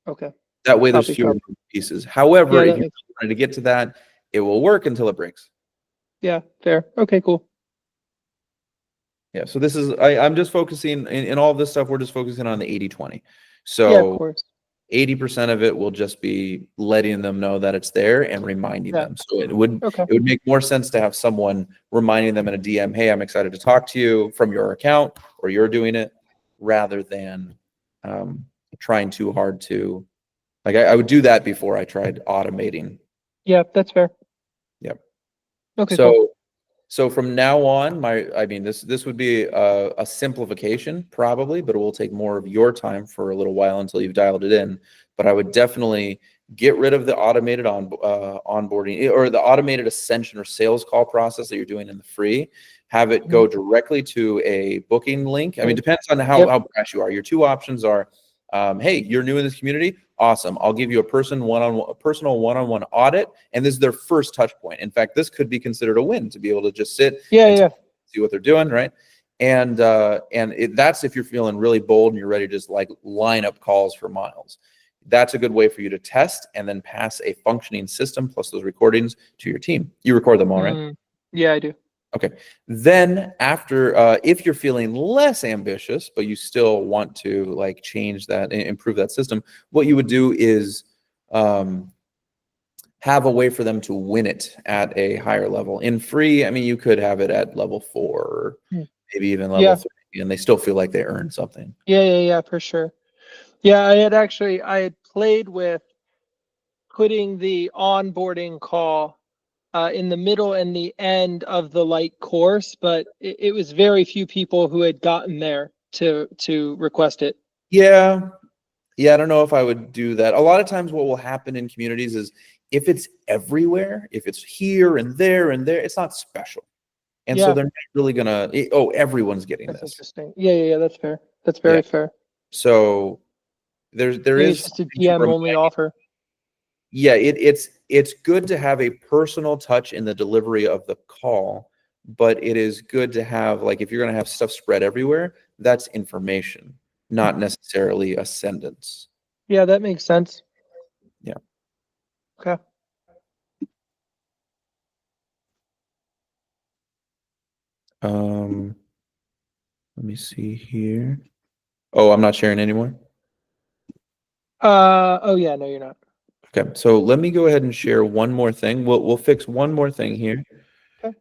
Okay. That way there's fewer pieces. However, if you wanted to get to that, it will work until it breaks. Yeah, fair. Okay, cool. Yeah, so this is, I'm just focusing, in all of this stuff, we're just focusing on the 80-20. So yeah, of course. 80% of it will just be letting them know that it's there and reminding them. So it would make more sense to have someone reminding them in a DM, hey, I'm excited to talk to you from your account, or you're doing it, rather than trying too hard to, like I would do that before I tried automating. Yeah, that's fair. Yep. Okay, so cool. So from now on, I mean, this would be a simplification probably, but it will take more of your time for a little while until you've dialed it in. But I would definitely get rid of the automated onboarding or the automated ascension or sales call process that you're doing in the free. Have it go directly to a booking link. I mean, depends on how brash you are. Your 2 options are, hey, you're new in this community. Awesome. I'll give you a personal one-on-one audit. And this is their first touch point. In fact, this could be considered a win to be able to just sit and see what they're doing. Right. And that's if you're feeling really bold and you're ready to just like line up calls for miles. That's a good way for you to test and then pass a functioning system plus those recordings to your team. You record them all, right? Yeah, I do. Okay. Then after, if you're feeling less ambitious, but you still want to like change that, improve that system, what you would do is have a way for them to win it at a higher level. In free, I mean, you could have it at level 4, or maybe even level 3, and they still feel like they earned something. Yeah, for sure. Yeah, I had played with putting the onboarding call in the middle and the end of the light course, but it was very few people who had gotten there to request it. Yeah, I don't know if I would do that. A lot of times what will happen in communities is if it's everywhere, if it's here and there, it's not special. And so they're not really gonna, everyone's getting this. That's interesting. Yeah, that's fair. That's very fair. So there is just a DM only offer. Yeah, it's good to have a personal touch in the delivery of the call, but it is good to have, like, if you're gonna have stuff spread everywhere, that's information, not necessarily a sentence. Yeah, that makes sense. Yeah. Okay. Let me see here. Oh, I'm not sharing anymore. Oh yeah, no, you're not. Okay, so let me go ahead and share one more thing. We'll fix one more thing here. Okay.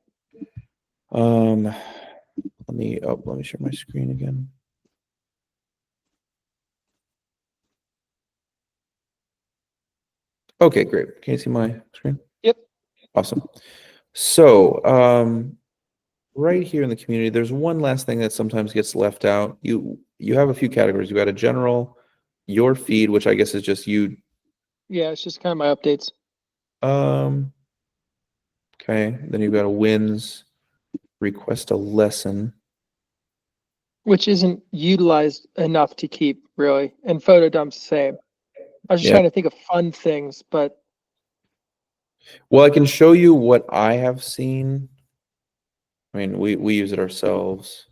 Let me share my screen again. Okay, great. Can you see my screen? Yep. Awesome. So, right here in the community, there's one last thing that sometimes gets left out. You have a few categories. You got a general, your feed, which I guess is just you. Yeah, it's just kind of my updates. Okay. Then you've got a wins, request a lesson, which isn't utilized enough to keep, really. And photo dumps the same. I was just trying to think of fun things, but. Well, I can show you what I have seen. I mean, we use it ourselves.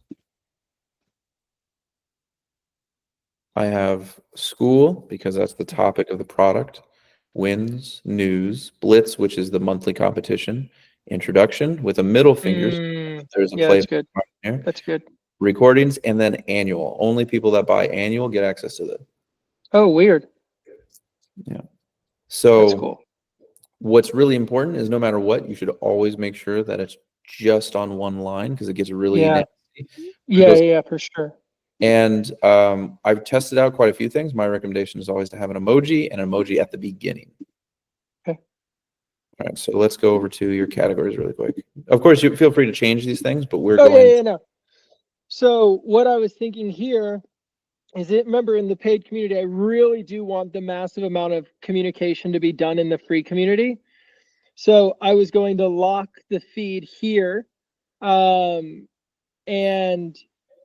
I have Skool because that's the topic of the product. Wins, news, blitz, which is the monthly competition, introduction with a middle finger. There's a Yeah, play that's good. here. That's good. Recordings, and then annual. Only people that buy annual get access to that. Oh, weird. Yeah. That's So cool. what's really important is no matter what, you should always make sure that it's just on one line because it gets really Yeah. nasty. Yeah, for sure. And I've tested out quite a few things. My recommendation is always to have an emoji and an emoji at the beginning. Okay. All right, so let's go over to your categories really quick. Of course, you feel free to change these things, but we're going. Yeah, no. So what I was thinking here is remember in the paid community, I really do want the massive amount of communication to be done in the free community. So I was going to lock the feed here. And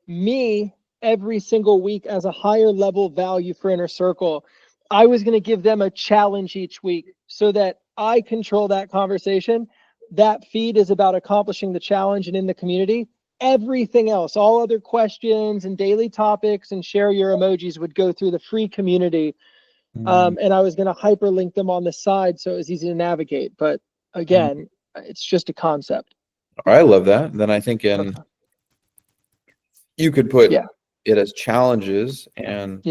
me every single week as a higher level value for Inner Circle, I was going to give them a challenge each week so that I control that conversation. That feed is about accomplishing the challenge and in the community. Everything else, all other questions and daily topics and share your emojis would go through the free community. And I was going to hyperlink them on the side so it was easy to navigate. But again, it's just a concept. I love that. Then I think you could put it as challenges and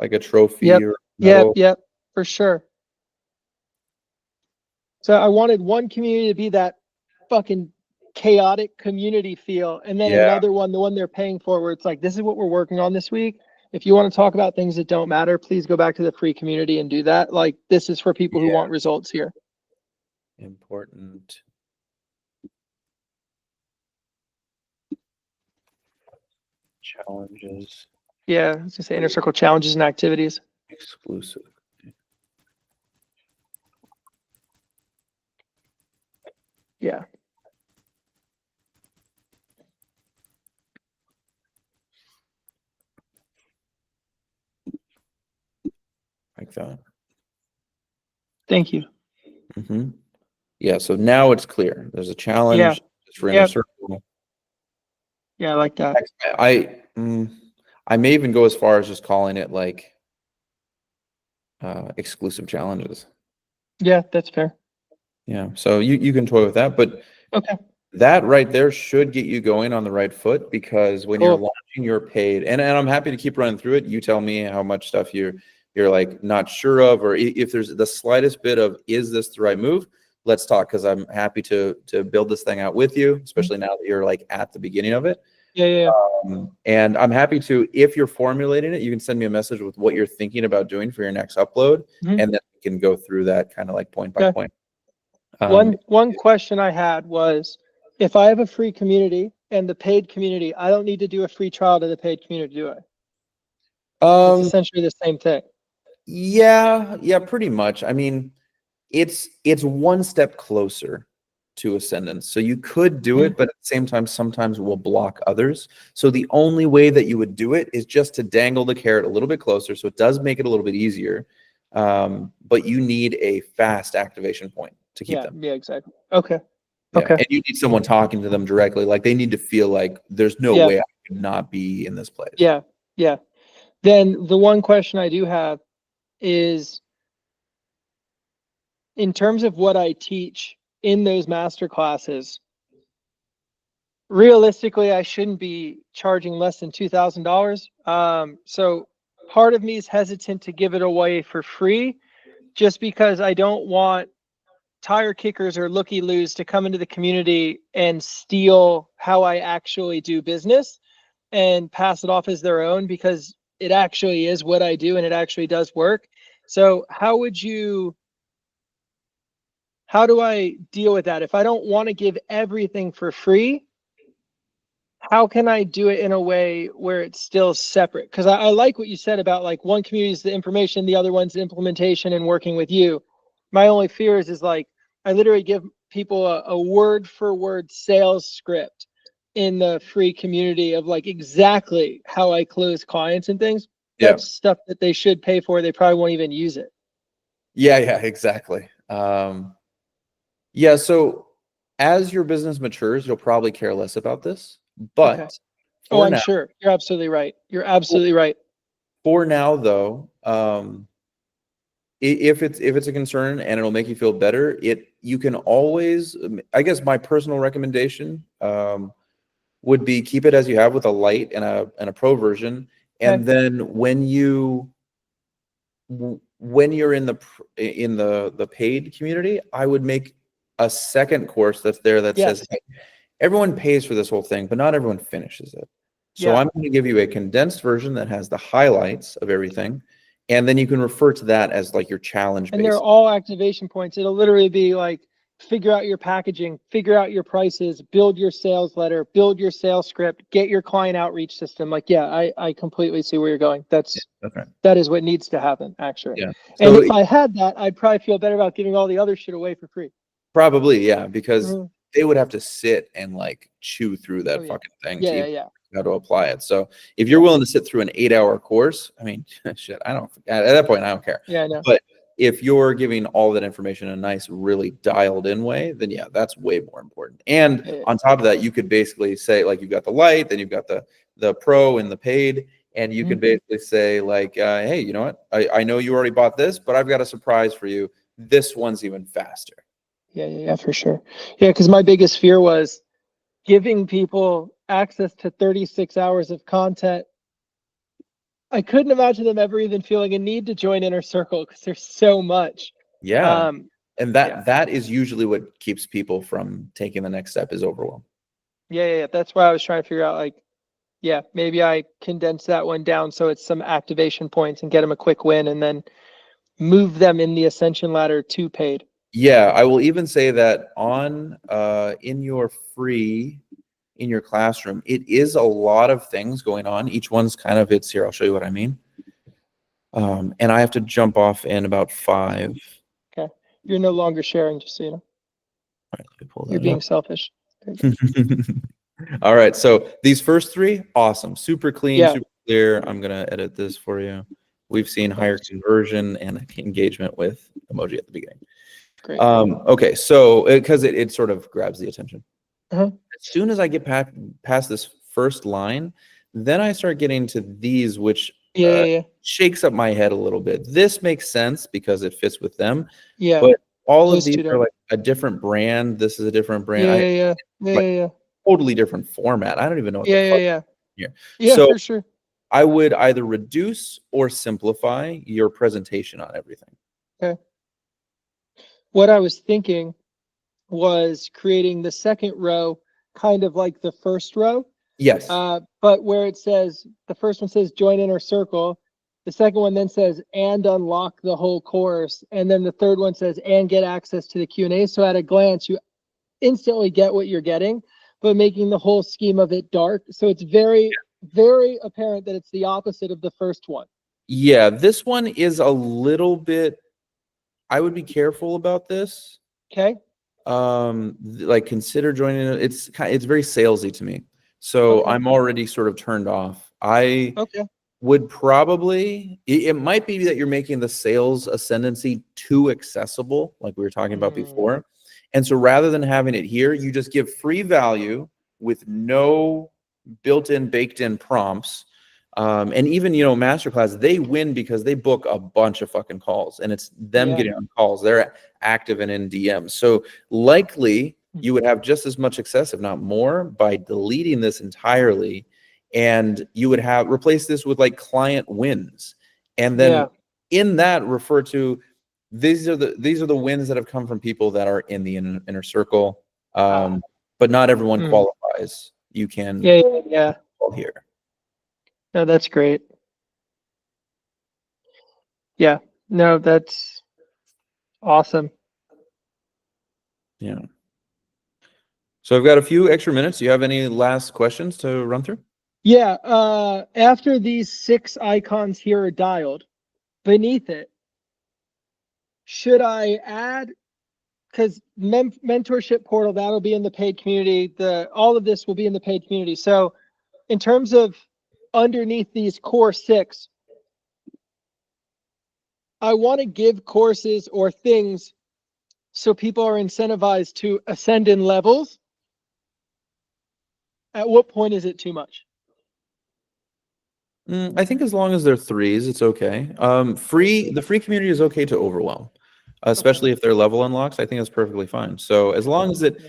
like a trophy or medal. Yep, for sure. So I wanted one community to be that fucking chaotic community feel, and then another one, the one they're paying for, where it's like, this is what we're working on this week. If you want to talk about things that don't matter, please go back to the free community and do that. Like, this is for people who want results here. Important. Challenges. Yeah, I was gonna say Inner Circle challenges and activities. Exclusive. Yeah. Like that. Thank you. Yeah, so now it's clear. There's a challenge for Inner Circle. Yeah, I like that. I may even go as far as just calling it like exclusive challenges. Yeah, that's fair. Yeah, so you can toy with that, but that right there should get you going on the right foot, because when you're launching your paid, and I'm happy to keep running through it. You tell me how much stuff you're like not sure of, or if there's the slightest bit of, is this the right move? Let's talk, because I'm happy to build this thing out with you, especially now that you're like at the beginning of it. And I'm happy to, if you're formulating it, you can send me a message with what you're thinking about doing for your next upload, and then we can go through that kind of like point by point. One question I had was, if I have a free community and the paid community, I don't need to do a free trial to the paid community, do I? It's essentially the same thing. Yeah, pretty much. I mean, it's one step closer to ascendance. So you could do it, but at the same time, sometimes it will block others. So the only way that you would do it is just to dangle the carrot a little bit closer. So it does make it a little bit easier. But you need a fast activation point to keep them. Yeah, exactly. Okay. And you need someone talking to them directly. Like, they need to feel like there's no way I could not be in this place. Yeah. Then the one question I do have is, in terms of what I teach in those master classes, realistically, I shouldn't be charging less than $2,000. So part of me is hesitant to give it away for free, just because I don't want tire kickers or looky-loos to come into the community and steal how I actually do business and pass it off as their own, because it actually is what I do and it actually does work. So how do I deal with that? If I don't want to give everything for free, how can I do it in a way where it's still separate? Because I like what you said about, like, one community is the information, the other one's the implementation and working with you. My only fear is like, I literally give people a word for word sales script in the free community of like exactly how I close clients and things. That's stuff that they should pay for. They probably won't even use it. Yeah, exactly. Yeah, so as your business matures, you'll probably care less about this. But I'm sure. You're absolutely right. For now, though, if it's a concern and it'll make you feel better, you can always, I guess my personal recommendation would be keep it as you have with a light and a pro version, and then when you're in the paid community, I would make a second course that's there that says, hey, everyone pays for this whole thing, but not everyone finishes it. So I'm going to give you a condensed version that has the highlights of everything. And then you can refer to that as like your challenge. And they're all activation points. It'll literally be like, figure out your packaging, figure out your prices, build your sales letter, build your sales script, get your client outreach system. Like, I completely see where you're going. That is what needs to happen, actually. Yeah. So and if I had that, I'd probably feel better about giving all the other shit away for free. Probably, yeah, because they would have to sit and like chew through that fucking thing to how to apply it. So if you're willing to sit through an 8-hour course, I mean, shit, at that point, I don't care. Yeah, I know. But if you're giving all that information in a nice, really dialed in way, then yeah, that's way more important. And on top of that, you could basically say, like, you've got the light, then you've got the pro and the paid, and you could basically say like, hey, you know what? I know you already bought this, but I've got a surprise for you. This one's even faster. Yeah, for sure. Yeah, because my biggest fear was giving people access to 36 hours of content. I couldn't imagine them ever even feeling a need to join Inner Circle because there's so much. Yeah. And that is usually what keeps people from taking the next step is overwhelm. Yeah. That's why I was trying to figure out, like, maybe I condense that one down so it's some activation points and get them a quick win and then move them in the ascension ladder to paid. Yeah, I will even say that in your classroom, it is a lot of things going on. Each one's kind of here. I'll show you what I mean. And I have to jump off in about 5. Okay. You're no longer sharing, just so you know. All right, let me pull that You're being up. selfish. All right, so these first 3, awesome, super clean, super clear. I'm gonna edit this for you. We've seen higher conversion and engagement with emoji at the beginning. Great. Okay, so because it sort of grabs the attention. As soon as I get past this first line, then I start getting to these, which shakes up my head a little bit. This makes sense because it fits with them. Yeah. But all of these are like a different brand. This is a different brand. Totally different format. I don't even know what the fuck here. Yeah, so for sure. I would either reduce or simplify your presentation on everything. Okay. What I was thinking was creating the second row kind of like the first row. Yes. But where it says, the first one says join Inner Circle. The second one then says, and unlock the whole course. And then the third one says, and get access to the Q&A. So at a glance, you instantly get what you're getting, but making the whole scheme of it dark. So it's very, very apparent that it's the opposite of the first one. Yeah, this one is a little bit, I would be careful about this. Okay. Like consider joining it. It's very salesy to me. So I'm already sort of turned off. I would probably, it might be that you're making the sales ascendancy too accessible, like we were talking about before. And so rather than having it here, you just give free value with no built-in, baked-in prompts. And even, masterclass, they win because they book a bunch of fucking calls and it's them getting on calls. They're active and in DMs. So likely you would have just as much success, if not more, by deleting this entirely. And you would replace this with like client wins. And then in that refer to, these are the wins that have come from people that are in the inner circle. But not everyone qualifies. You can call here. No, that's great. Yeah, no, that's awesome. Yeah. So I've got a few extra minutes. Do you have any last questions to run through? Yeah. After these 6 icons here are dialed, beneath it, should I add, because mentorship portal, that'll be in the paid community. All of this will be in the paid community. So in terms of underneath these core 6, I want to give courses or things so people are incentivized to ascend in levels. At what point is it too much? I think as long as they're threes, it's okay. The free community is okay to overwhelm, especially if they're level unlocks. I think that's perfectly fine. So as long as it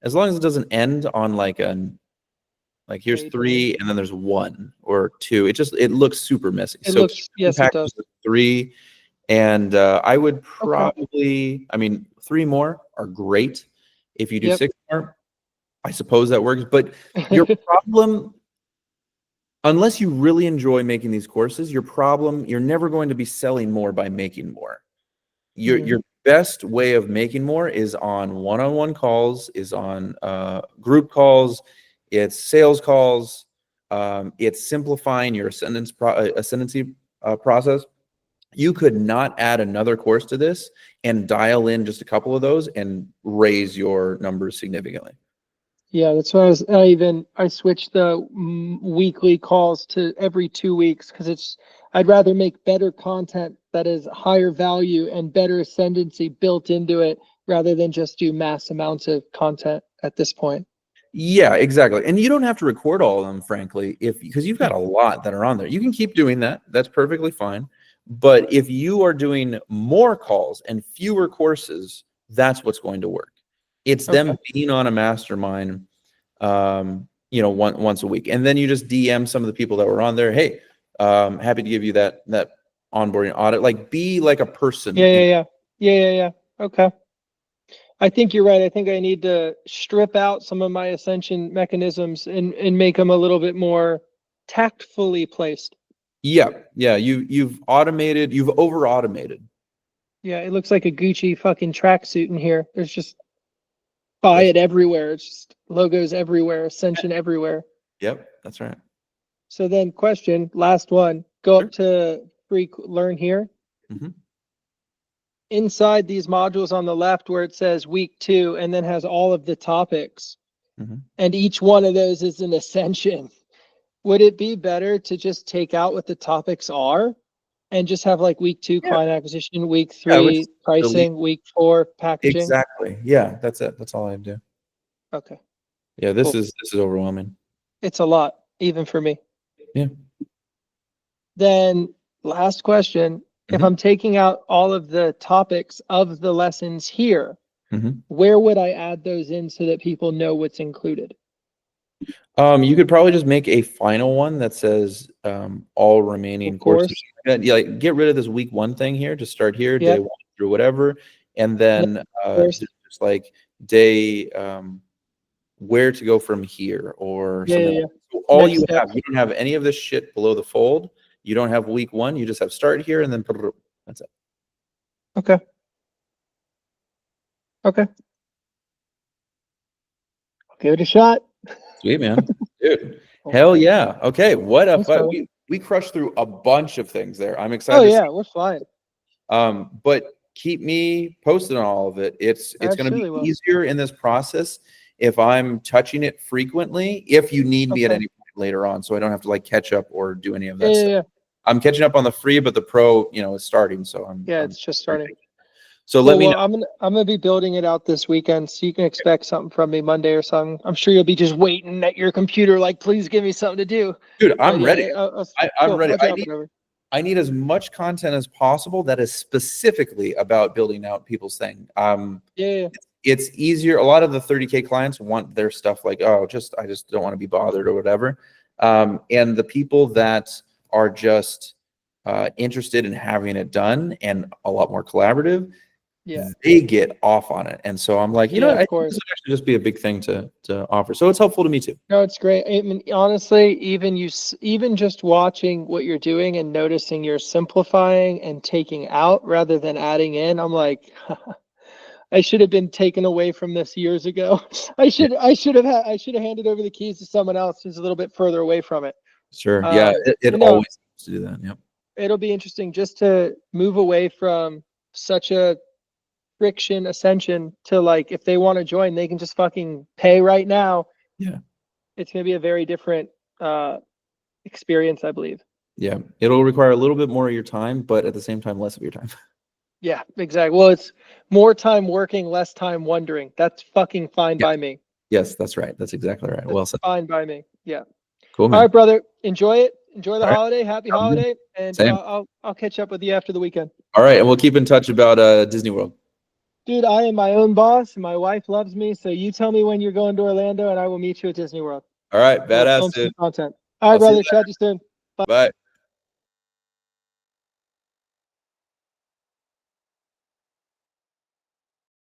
doesn't end on like here's Paid 3 and then there's 1 or 2, it looks super messy. It So looks, yes, it does. 3, and I would Okay. probably, I mean, 3 more are great. If you do Yep. 6 more, I suppose that works. But your problem, unless you really enjoy making these courses, you're never going to be selling more by making more. Your best way of making more is on one-on-one calls, is on group calls, it's sales calls, it's simplifying your ascendancy process. You could not add another course to this and dial in just a couple of those and raise your numbers significantly. Yeah, that's why I switched the weekly calls to every 2 weeks because I'd rather make better content that is higher value and better ascendancy built into it rather than just do mass amounts of content at this point. Yeah, exactly. And you don't have to record all of them, frankly, because you've got a lot that are on there. You can keep doing that. That's perfectly fine. But if you are doing more calls and fewer courses, that's what's going to work. It's them being on a mastermind, once a week. And then you just DM some of the people that were on there. Hey, happy to give you that onboarding audit. Like, be like a person. Yeah. Okay. I think you're right. I think I need to strip out some of my ascension mechanisms and make them a little bit more tactfully placed. Yeah. You've over automated. Yeah, it looks like a Gucci fucking tracksuit in here. There's just buy it everywhere. It's just logos everywhere, ascension everywhere. Yep, that's right. So then question, last one, go up to free learn here. Inside these modules on the left where it says week 2 and then has all of the topics and each one of those is an ascension. Would it be better to just take out what the topics are and just have like week 2 client acquisition, week 3 pricing, week 4 packaging? Exactly. Yeah, that's it. That's all I do. Okay. Yeah, this is overwhelming. It's a lot, even for me. Yeah. Then last question, if I'm taking out all of the topics of the lessons here, where would I add those in so that people know what's included? You could probably just make a final one that says all remaining courses. Yeah, like, get rid of this week 1 thing here. Just start here, day 1 through whatever, and then just like day where to go from here or something. So all you have, you don't have any of this shit below the fold. You don't have week 1. You just have start here and then that's it. Okay. I'll give it a shot. Sweet, man. Dude. Hell yeah. Okay. What a fun. We crushed through a bunch of things there. I'm excited. Oh yeah, we're fine. But keep me posted on all of it. It's going to be easier in this process if I'm touching it frequently, if you need me at any point later on, so I don't have to like catch up or do any of that stuff. Yeah. I'm catching up on the free, but the pro, is starting. So it's just starting. So let me know. I'm gonna be building it out this weekend, so you can expect something from me Monday or something. I'm sure you'll be just waiting at your computer, like, please give me something to do. Dude, I'm ready. I'm ready. I need as much content as possible that is specifically about building out people's thing. It's easier. A lot of the 30K clients want their stuff like, I just don't want to be bothered or whatever. And the people that are just interested in having it done and a lot more collaborative, they get off on it. And so I'm like, I think this would actually just be a big thing to offer. So it's helpful to me too. No, it's great. I mean, honestly, even just watching what you're doing and noticing you're simplifying and taking out rather than adding in, I'm like, I should have been taken away from this years ago. I should have handed over the keys to someone else who's a little bit further away from it. Sure. Yeah, it always has to do that. Yep. It'll be interesting just to move away from such a friction ascension to, like, if they want to join, they can just fucking pay right now. Yeah. It's going to be a very different experience, I believe. Yeah. It'll require a little bit more of your time, but at the same time, less of your time. Yeah, exactly. Well, it's more time working, less time wondering. That's fucking fine by me. Yes, that's right. That's exactly right. Well said. Fine by me. Yeah. Cool, man. All right, brother. Enjoy it. Enjoy the All right. holiday. Happy Sounds good. holiday. And Same. I'll catch up with you after the weekend. All right, and we'll keep in touch about Disney World. Dude, I am my own boss. My wife loves me. So you tell me when you're going to Orlando and I will meet you at Disney World. All right, We'll badass, film some dude. content. All right, I'll see you brother. Chat to you soon. Bye.